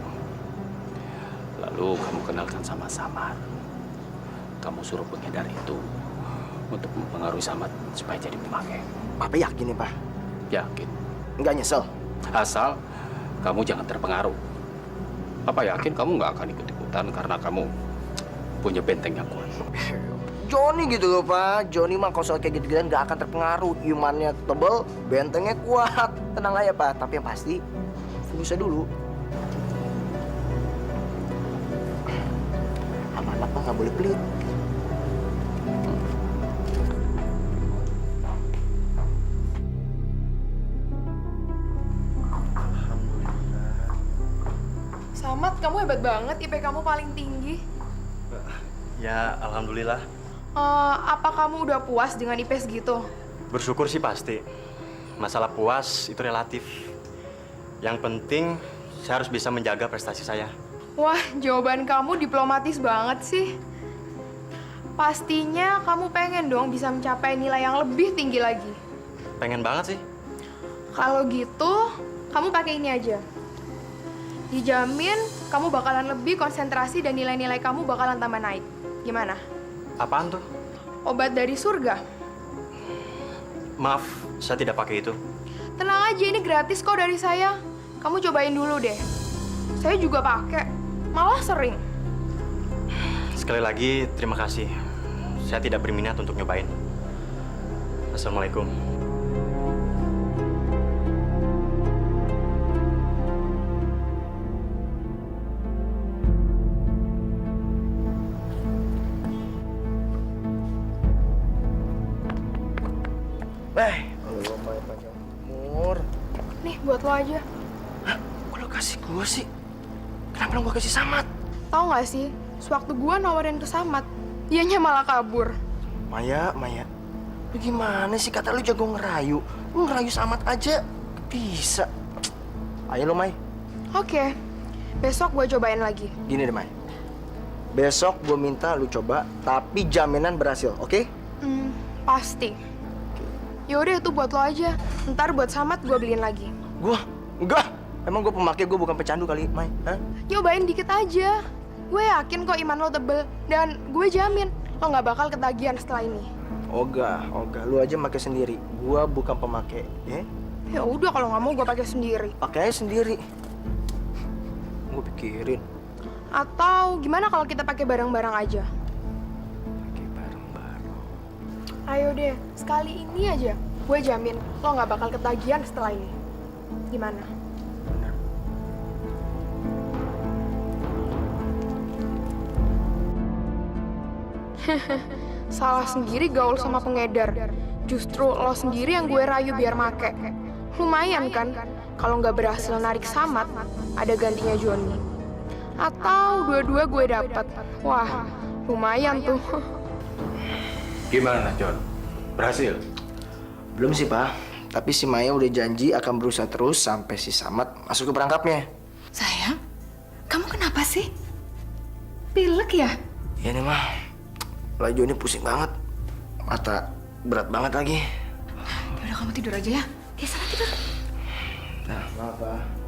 Lalu kamu kenalkan sama Samad. Kamu suruh pengedar itu untuk mempengaruhi Samad supaya jadi pemakai. Papa yakin nih, Pak? Yakin. Nggak nyesel? Asal kamu jangan terpengaruh. Papa yakin kamu nggak akan ikut-ikutan karena kamu punya benteng yang kuat. Joni gitu loh, Pak. Joni mah kalau soal kayak gitu-gituan nggak akan terpengaruh. Imannya tebel, bentengnya kuat. Tenang aja, Pak. Tapi yang pasti, fokusnya dulu. Amanah, Pak. Nggak boleh pelit. Samad, kamu hebat banget. IP kamu paling tinggi. Ya, alhamdulillah. Apa kamu udah puas dengan IP segitu? Bersyukur sih pasti. Masalah puas itu relatif. Yang penting saya harus bisa menjaga prestasi saya. Wah, jawaban kamu diplomatis banget sih. Pastinya kamu pengen dong bisa mencapai nilai yang lebih tinggi lagi. Pengen banget sih. Kalau gitu, kamu pakai ini aja. Dijamin kamu bakalan lebih konsentrasi dan nilai-nilai kamu bakalan tambah naik. Gimana? Apaan tuh? Obat dari surga. Maaf, saya tidak pakai itu. Tenang aja, ini gratis kok dari saya. Kamu cobain dulu deh. Saya juga pakai. Malah sering. Sekali lagi, terima kasih. Saya tidak berminat untuk nyobain. Assalamualaikum. Lu main panjang umur. Nih, buat lo aja. Hah? Kok lo kasih gua sih? Kenapa lo gua kasih Samad? Tahu nggak sih, sewaktu gua nawarin ke Samad, dianya malah kabur. Maya. Lu gimana sih? Kata lu jago ngerayu. Lu ngerayu Samad aja bisa. Ayo lo, Mai. Oke, besok gua cobain lagi. Gini deh, Mai. Besok gua minta lu coba, tapi jaminan berhasil, oke? Pasti. Yaudah, itu buat lo aja. Ntar buat Samad gue beliin lagi. Gua? Enggak. Emang gue pemakai, gue bukan pecandu kali, Mai. Hah? Nyobain dikit aja. Gue yakin kok iman lo tebel. Dan gue jamin lo nggak bakal ketagihan setelah ini. Ogah. Lu aja pakai sendiri. Gua bukan pemakai, ya? Ya udah, kalau nggak mau gue pakai sendiri. Pakai aja sendiri. Gue pikirin. Atau gimana kalau kita pakai bareng-bareng aja? Ayo deh, sekali ini aja. Gue jamin lo nggak bakal ketagihan setelah ini. Gimana? Benar. Salah sendiri gaul sama pengedar. Justru lo sendiri yang gue rayu biar make. Lumayan kan? Kalau nggak berhasil narik Samad, ada gantinya Joni. Atau dua-dua gue dapat. Wah, lumayan tuh. Gimana, John? Berhasil? Belum sih, Pak. Tapi si Maya udah janji akan berusaha terus sampai si Samad masuk ke perangkapnya. Sayang, kamu kenapa sih? Pilek ya? Ya nih, mah. Lagi Joni pusing banget. Mata berat banget lagi. Yaudah, kamu tidur aja ya. Oke, sana tidur. Nah, maaf, Pak.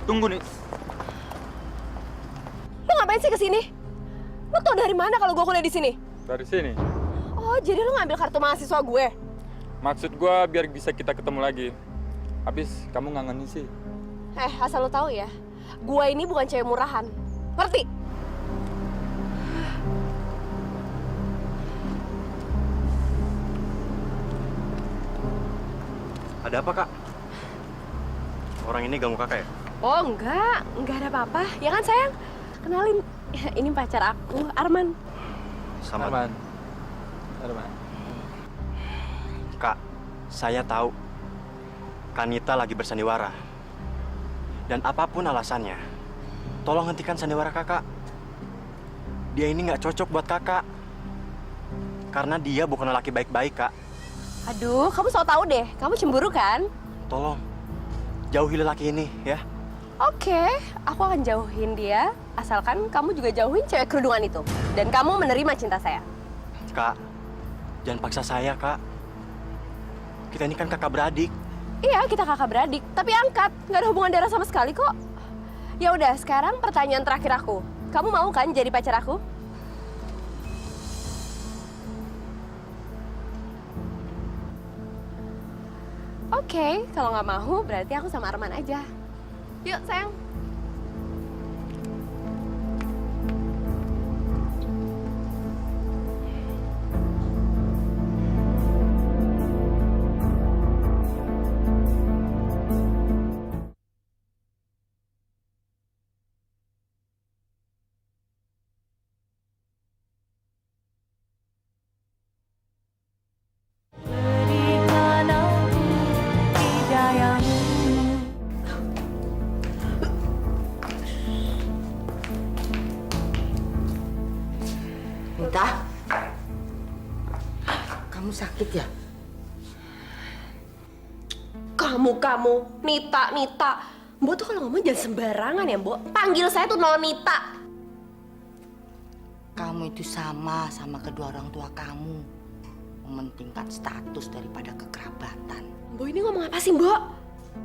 Tunggu nih. Lo ngapain sih kesini? Lo tau dari mana kalau gue kuliah di sini? Dari sini. Oh, jadi lo ngambil kartu mahasiswa gue? Maksud gua biar bisa kita ketemu lagi. Habis kamu ngangenin sih. Asal lo tahu ya, gue ini bukan cewek murahan. Ngerti? Ada apa, Kak? Orang ini ganggu kakak ya? Oh enggak ada apa-apa. Ya kan sayang? Kenalin, ini pacar aku, Arman. Sama. Arman. Kak, saya tahu Kanita lagi bersandiwara. Dan apapun alasannya, tolong hentikan sandiwara kakak. Dia ini nggak cocok buat kakak. Karena dia bukan laki baik-baik, Kak. Aduh, kamu so tau deh. Kamu cemburu kan? Tolong, jauhi lelaki ini, ya. Oke, aku akan jauhin dia. Asalkan kamu juga jauhin cewek kerudungan itu. Dan kamu menerima cinta saya. Kak, jangan paksa saya, Kak. Kita ini kan kakak beradik. Iya, kita kakak beradik. Tapi angkat, nggak ada hubungan darah sama sekali kok. Ya udah, sekarang pertanyaan terakhir aku. Kamu mau kan jadi pacar aku? Oke, kalau nggak mau berarti aku sama Arman aja. Yuk, sayang. Nita, kamu sakit ya? Kamu, Nita. Mbok tuh kalau ngomong jangan sembarangan ya, Mbok. Panggil saya tuh Nonita. Kamu itu sama kedua orang tua kamu. Mementingkan status daripada kekerabatan. Mbok ini ngomong apa sih, Mbok?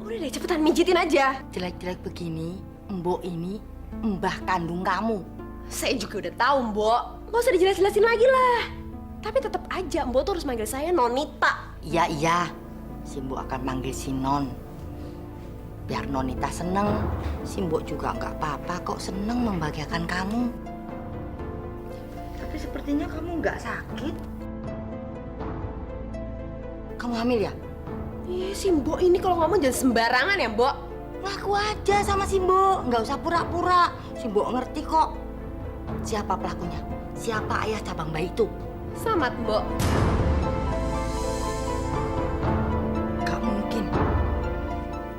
Udah deh, cepetan mijitin aja. Jelek-jelek begini, Mbok ini mbah kandung kamu. Saya juga udah tahu, Mbok. Nggak usah dijelas-jelasin lagi lah. Tapi tetap aja, Mbok tuh harus manggil saya Nonita. Iya. Si Mbok akan manggil si Non. Biar Nonita seneng. Si Mbok juga nggak apa-apa kok seneng membahagiakan kamu. Tapi sepertinya kamu nggak sakit. Kamu hamil ya? Iya, si Mbok ini kalau ngomong jangan sembarangan ya, Mbok. Ngaku aja sama si Mbok, nggak usah pura-pura. Si Mbok ngerti kok. Siapa pelakunya? Siapa ayah cabang bayi itu? Samad, Mbok. Gak mungkin.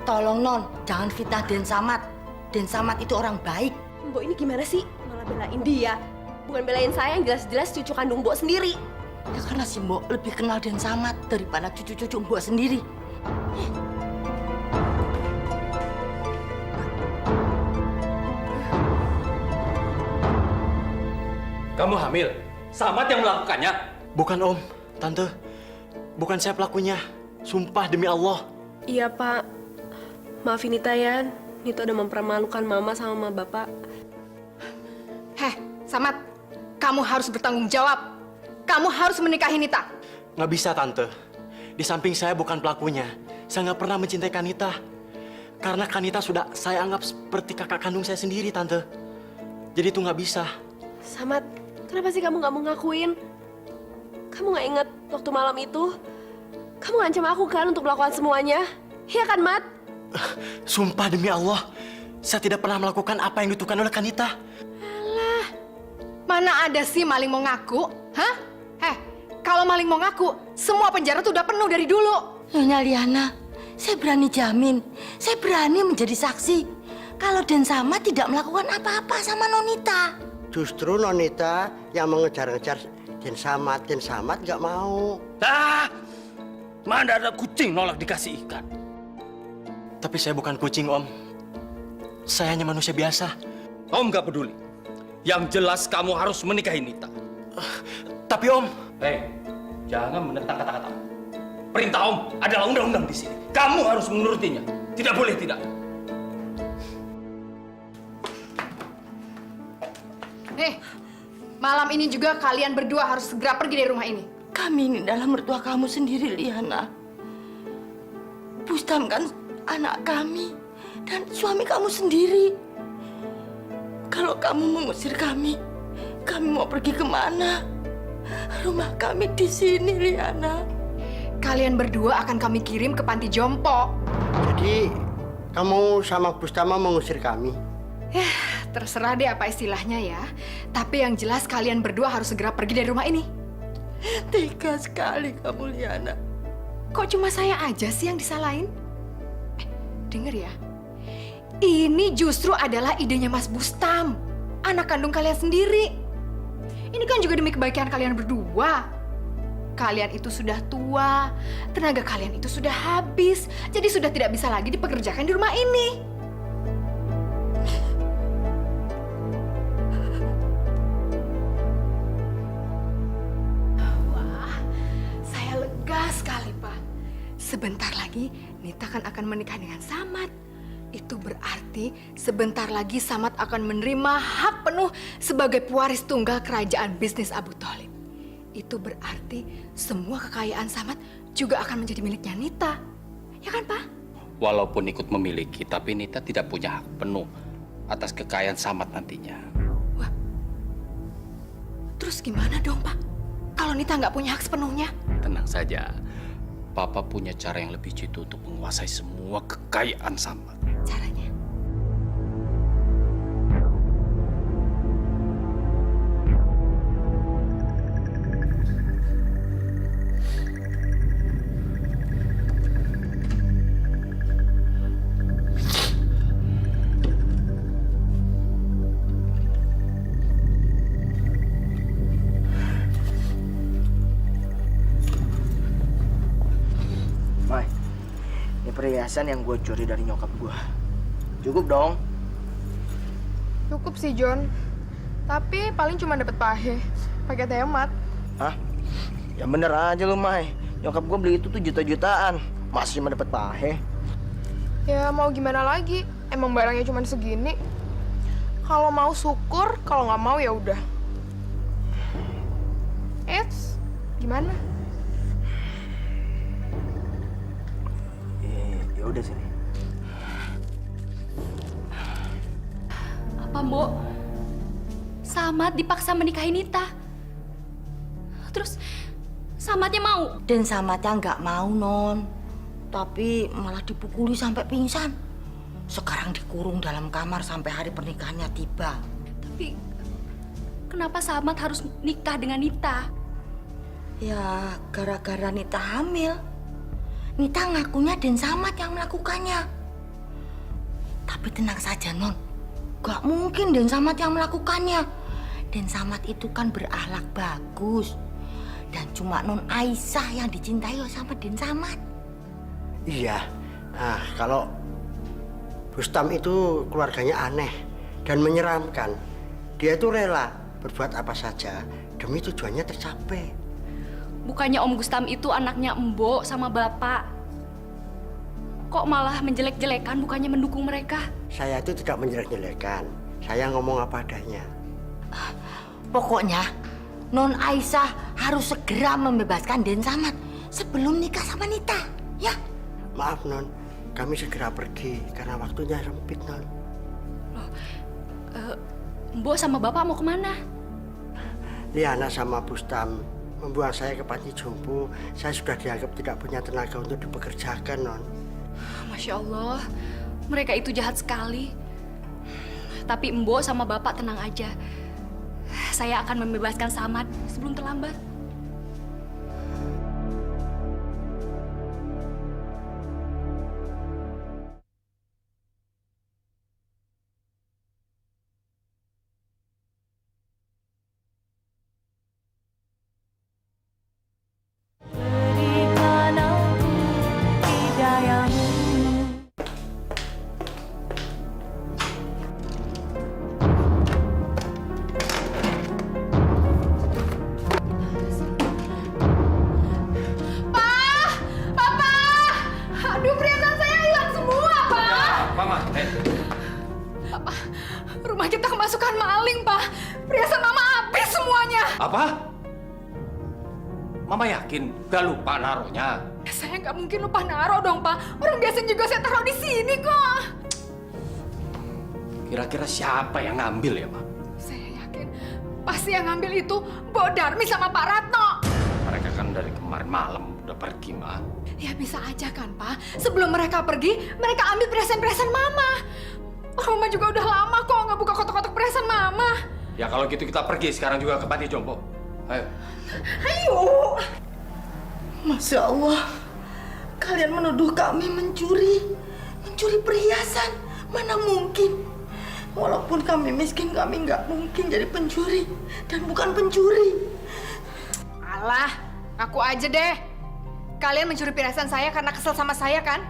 Tolong Non, jangan fitnah Den Samad. Den Samad itu orang baik. Mbok ini gimana sih? Malah belain dia. Bukan belain saya yang jelas-jelas cucu kandung Mbok sendiri. Ya karena si Mbok lebih kenal Den Samad daripada cucu-cucu Mbok sendiri. Kamu hamil? Samad yang melakukannya? Bukan, Om. Tante. Bukan saya pelakunya. Sumpah demi Allah. Iya, Pak. Maafin Nita ya. Nita udah mempermalukan Mama sama Bapak. Heh, Samad. Kamu harus bertanggung jawab. Kamu harus menikahi Nita. Nggak bisa, Tante. Di samping saya bukan pelakunya. Saya nggak pernah mencintai Kanita. Karena Kanita sudah saya anggap seperti kakak kandung saya sendiri, Tante. Jadi itu nggak bisa. Samad, kenapa sih kamu nggak mau ngakuin? Kamu nggak inget waktu malam itu? Kamu ngancam aku kan untuk melakukan semuanya? Iya kan, Mat? Sumpah demi Allah, saya tidak pernah melakukan apa yang dituduhkan oleh Kanita. Alah, mana ada sih maling mau ngaku? Hah? Kalau maling mau ngaku, semua penjara tuh udah penuh dari dulu. Nyonya Liana, saya berani jamin, saya berani menjadi saksi kalau Den Samad tidak melakukan apa-apa sama Nonita. Justru Nonita yang mengejar-ngejar Den Samad nggak mau. Mana ada kucing nolak dikasih ikan. Tapi saya bukan kucing, Om. Saya hanya manusia biasa. Om nggak peduli. Yang jelas kamu harus menikahi Nita. Tapi Om... Jangan menentang kata-kata. Perintah Om adalah undang-undang di sini. Kamu harus menurutinya. Tidak boleh tidak. Malam ini juga kalian berdua harus segera pergi dari rumah ini. Kami ini adalah mertua kamu sendiri, Liana. Bustam kan anak kami dan suami kamu sendiri. Kalau kamu mengusir kami mau pergi kemana? Rumah kami di sini, Liana. Kalian berdua akan kami kirim ke panti jompo. Jadi kamu sama Bustama mengusir kami? Terserah deh apa istilahnya ya. Tapi yang jelas kalian berdua harus segera pergi dari rumah ini. Tega sekali kamu, Liana. Kok cuma saya aja sih yang disalahin? Denger ya. Ini justru adalah idenya Mas Bustam, anak kandung kalian sendiri. Ini kan juga demi kebaikan kalian berdua. Kalian itu sudah tua, tenaga kalian itu sudah habis, jadi sudah tidak bisa lagi dipekerjakan di rumah ini. Wah, saya lega sekali, Pak. Sebentar lagi Nita akan menikah dengan Samad. Itu berarti sebentar lagi Samad akan menerima hak penuh sebagai pewaris tunggal kerajaan bisnis Abu Tholib. Itu berarti semua kekayaan Samad juga akan menjadi miliknya Nita. Ya kan, Pak? Walaupun ikut memiliki, tapi Nita tidak punya hak penuh atas kekayaan Samad nantinya. Wah, terus gimana dong, Pak? Kalau Nita nggak punya hak sepenuhnya? Tenang saja. Papa punya cara yang lebih jitu untuk menguasai semua kekayaan Samad. Caranya? Mai, ini perhiasan yang gue curi dari nyokap gue. Cukup dong. Cukup sih, John. Tapi paling cuma dapat pahe. Pakai hemat. Hah? Ya bener aja lu, Mai. Nyokap gue beli itu tuh juta-jutaan. Masih cuma dapat pahe. Ya mau gimana lagi? Emang barangnya cuma segini. Kalau mau syukur, kalau nggak mau ya udah. Eits, gimana? Ya udah sini. Apa, Mbok? Samad dipaksa menikahi Nita. Terus Samadnya mau? Dan Samadnya nggak mau, Non. Tapi malah dipukuli sampai pingsan. Sekarang dikurung dalam kamar sampai hari pernikahannya tiba. Tapi kenapa Samad harus nikah dengan Nita? Ya, gara-gara Nita hamil. Nita ngakunya Den Samad yang melakukannya. Tapi tenang saja, Non. Gak mungkin Den Samad yang melakukannya. Den Samad itu kan berakhlak bagus. Dan cuma Non Aisyah yang dicintai sama Den Samad. Iya. Nah, kalau Bustam itu keluarganya aneh dan menyeramkan. Dia itu rela berbuat apa saja demi tujuannya tercapai. Bukannya Om Gustam itu anaknya Mbok sama Bapak. Kok malah menjelek-jelekan, bukannya mendukung mereka? Saya itu tidak menjelek-jelekan. Saya ngomong apa adanya. Pokoknya Non Aisyah harus segera membebaskan Den Samad sebelum nikah sama Nita, ya? Maaf, Non. Kami segera pergi karena waktunya sempit, Non. Loh, Mbok sama Bapak mau kemana? Liana sama Bustam membuang saya ke panti jompo. Saya sudah dianggap tidak punya tenaga untuk dipekerjakan, Non. Masya Allah, mereka itu jahat sekali. Tapi Mbok sama Bapak tenang aja. Saya akan membebaskan Samad sebelum terlambat. Rumah kita kemasukan maling, Pak. Perhiasan Mama habis semuanya. Apa? Mama yakin gak lupa naruhnya? Saya nggak mungkin lupa naruh dong, Pak. Orang biasa juga saya taruh di sini kok. Kira-kira siapa yang ngambil ya, Pak? Saya yakin pasti yang ngambil itu Mbok Darmi sama Pak Ratno. Mereka kan dari kemarin malam udah pergi, Ma. Ya bisa aja kan, Pak. Sebelum mereka pergi, mereka ambil perhiasan-perhiasan Mama. Mama juga udah lama kok nggak buka kotak-kotak perhiasan Mama. Ya kalau gitu kita pergi sekarang juga ke panti jompo. Ayo. Ayo. Masya Allah, kalian menuduh kami mencuri perhiasan. Mana mungkin? Walaupun kami miskin, kami nggak mungkin jadi pencuri dan bukan pencuri. Alah, aku aja deh. Kalian mencuri perhiasan saya karena kesel sama saya kan?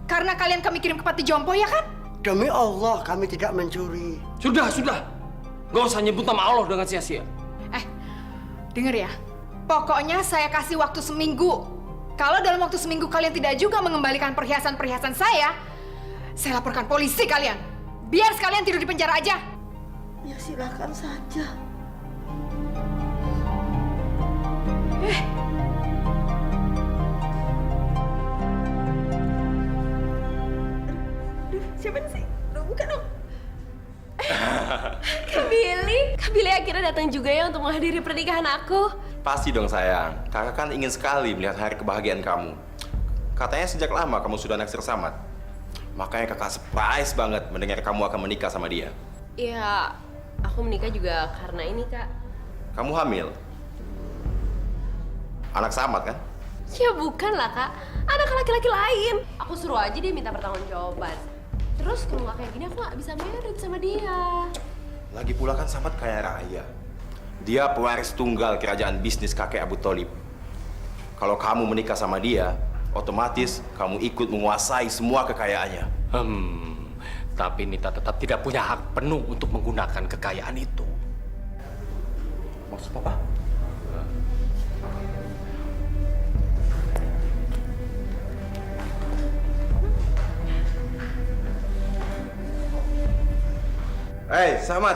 Karena kalian kami kirim ke panti jompo ya kan? Demi Allah, kami tidak mencuri. Sudah. Nggak usah nyebut nama Allah dengan sia-sia. Dengar ya, pokoknya saya kasih waktu seminggu. Kalau dalam waktu seminggu kalian tidak juga mengembalikan perhiasan-perhiasan saya laporkan polisi kalian. Biar sekalian tidur di penjara aja. Ya silakan saja. Siapa sih? Bukan dong. Kak Billy akhirnya datang juga ya untuk menghadiri pernikahan aku. Pasti dong sayang, kakak kan ingin sekali melihat hari kebahagiaan kamu. Katanya sejak lama kamu sudah naksir Samad. Makanya kakak surprise banget mendengar kamu akan menikah sama dia. Ya, aku menikah juga karena ini, Kak. Kamu hamil? Anak Samad kan? Ya bukan lah, Kak. Anak laki-laki lain. Aku suruh aja dia minta pertanggungjawaban. Terus kalau nggak kayak gini aku nggak bisa married sama dia. Lagi pula kan Samad kaya raya. Dia pewaris tunggal kerajaan bisnis kakek Abu Tholib. Kalau kamu menikah sama dia, otomatis kamu ikut menguasai semua kekayaannya. Tapi Nita tetap tidak punya hak penuh untuk menggunakan kekayaan itu. Maksud Papa? Hei, Samad.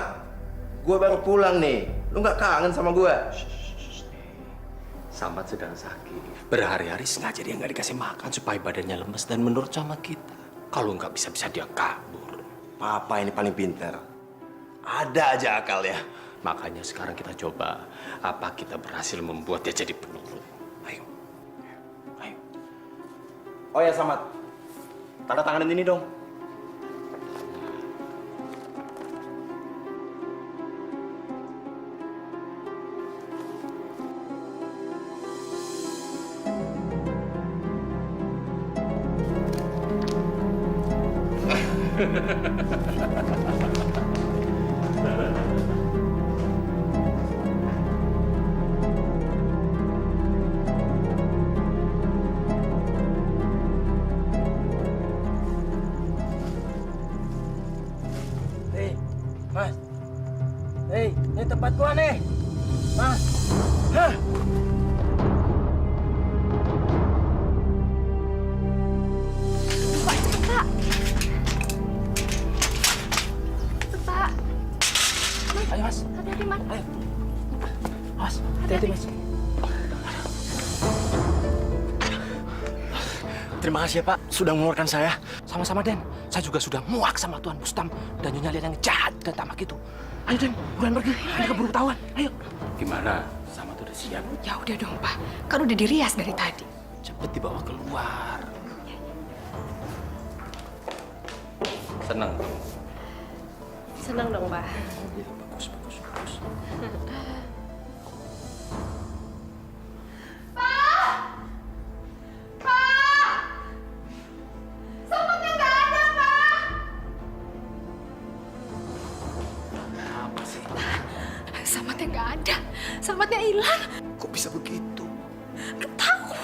Gua baru pulang nih. Lu nggak kangen sama gua? Samad sedang sakit. Berhari-hari sengaja dia nggak dikasih makan supaya badannya lemes dan menurut sama kita. Kalau nggak bisa-bisa dia kabur. Papa ini paling pintar. Ada aja akal ya. Makanya sekarang kita coba apa kita berhasil membuat dia jadi penurut. Ayo. Oh ya Samad, tanda tanganin ini dong. Mas. Ini tempat gua nih. Mas. Hah? Pak. Ayo, Mas. Hati-hati, Mas. Ayo. Mas, hati-hati, Mas. Terima kasih ya, Pak. Sudah mengeluarkan saya. Sama-sama, Den. Saya juga sudah muak sama Tuan Bustam dan Nyonya Lian yang jahat dan tamak itu. Ayo, Den. Buruan pergi. Nanti keburu ketahuan. Ayo. Gimana? Samad udah siap? Ya udah dong, Pak. Kan udah dirias dari tadi. Cepet dibawa keluar. Senang. Senang dong, Pak. Bagus. Samadnya nggak ada. Samadnya hilang. Kok bisa begitu? Nggak tahu.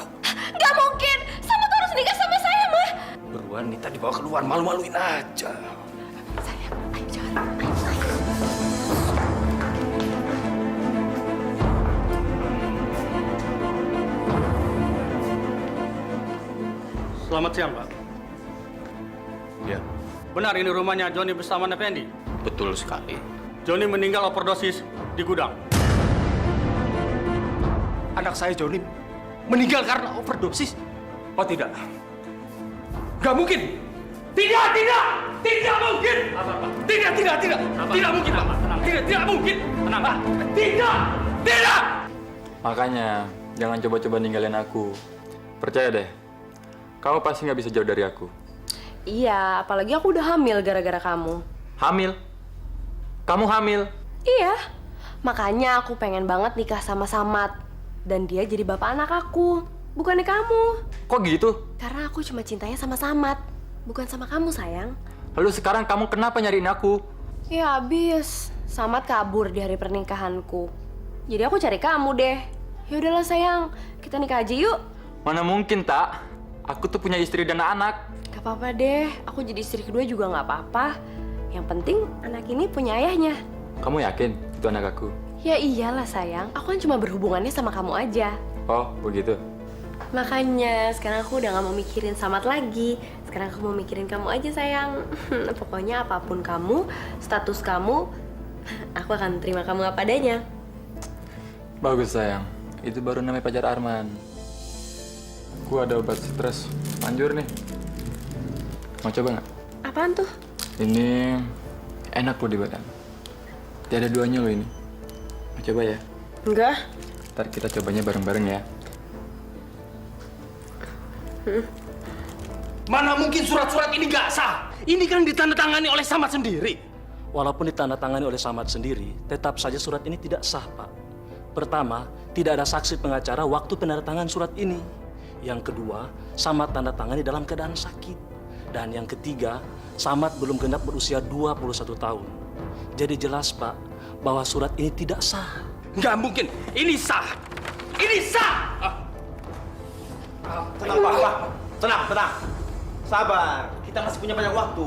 Nggak mungkin. Samad harus nikah sama saya, Mah. Beruan Nita dibawa keluar, malu-maluin aja. Sayang, ayo jangan. Ayo. Selamat siang, Pak. Ya, Benar ini rumahnya Joni Bustaman Effendi? betul sekali. Joni meninggal overdosis di gudang. Anak saya Joni meninggal karena overdosis. Oh tidak. Gak mungkin. Tidak mungkin. Tidak mungkin, Pak. Tidak mungkin. Tenang, Pak. Tidak. Makanya jangan coba-coba ninggalin aku. Percaya deh, kamu pasti nggak bisa jauh dari aku. Iya, apalagi aku udah hamil gara-gara kamu. Hamil? Kamu hamil? Iya, makanya aku pengen banget nikah sama Samad. Dan dia jadi bapak anak aku, bukannya kamu. Kok gitu? Karena aku cuma cintanya sama Samad, bukan sama kamu, sayang. Lalu sekarang kamu kenapa nyariin aku? Ya habis, Samad kabur di hari pernikahanku. Jadi aku cari kamu deh. Ya udahlah sayang, kita nikah aja yuk. Mana mungkin, Tak? Aku tuh punya istri dan anak. Gak apa-apa deh, aku jadi istri kedua juga gak apa-apa. Yang penting anak ini punya ayahnya. Kamu yakin itu anak aku? Ya iyalah sayang, aku kan cuma berhubungannya sama kamu aja. Oh, begitu. Makanya sekarang aku udah gak mau mikirin Samad lagi. Sekarang aku mau mikirin kamu aja sayang. Pokoknya apapun kamu, status kamu, aku akan terima kamu apa adanya. Bagus sayang, itu baru namanya pacar Arman. Gua ada obat stres, manjur nih. Mau coba nggak? Apaan tuh? Ini enak loh di badan. Tiada duanya loh ini. Mau coba ya? Enggak. Ntar kita cobanya bareng-bareng ya. Mana mungkin surat-surat ini gak sah? Ini kan ditandatangani oleh Samad sendiri. Walaupun ditandatangani oleh Samad sendiri, tetap saja surat ini tidak sah, Pak. Pertama, tidak ada saksi pengacara waktu penandatangan surat ini. Yang kedua, Samad tanda tangani dalam keadaan sakit. Dan yang ketiga, Samad belum genap berusia 21 tahun. Jadi jelas, Pak, bahwa surat ini tidak sah. Nggak mungkin, ini sah. Ini sah! Tenang, Pak. Tenang, tenang. Sabar, kita masih punya banyak waktu.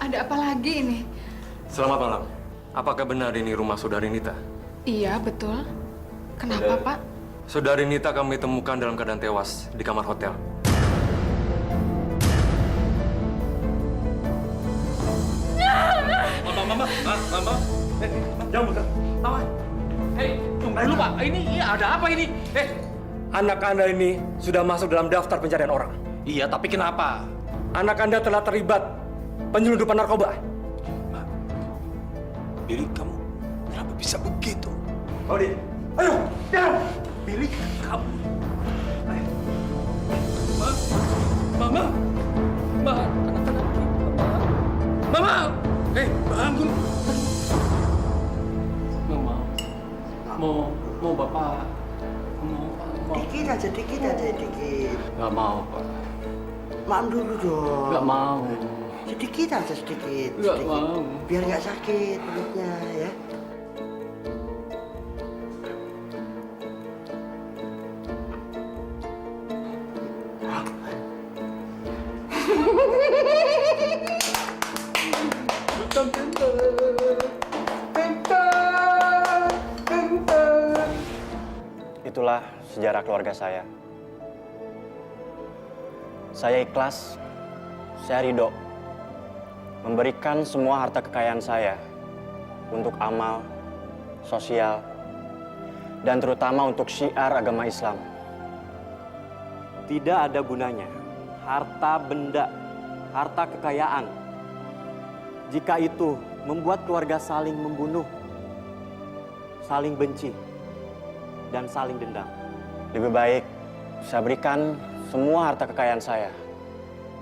Ada apa lagi ini? Selamat malam. Apakah benar ini rumah Saudari Nita? Iya, betul. Kenapa, Pak? Saudari Nita kami temukan dalam keadaan tewas di kamar hotel. Mama. Jangan buka. Mama. Tunggu dulu, Pak. Ini ada apa ini? Anak Anda ini sudah masuk dalam daftar pencarian orang. Iya, tapi kenapa? Anak Anda telah terlibat penyelundupan narkoba. Billy, kamu kenapa bisa begitu? Ayo, jalan! Billy, kamu. Mama! Anak-anak Mama! Bangun! Mau Bapak. Dikit aja. Nggak mau, Pak. Maaf dulu dong. Nggak mau. Sedikit aja, sedikit. Nggak mau. Biar nggak sakit perutnya, ya. Itulah sejarah keluarga saya. Saya ikhlas, saya ridho memberikan semua harta kekayaan saya untuk amal, sosial, dan terutama untuk syiar agama Islam. Tidak ada gunanya harta benda, harta kekayaan, jika itu membuat keluarga saling membunuh, saling benci, dan saling dendam. Lebih baik saya berikan semua harta kekayaan saya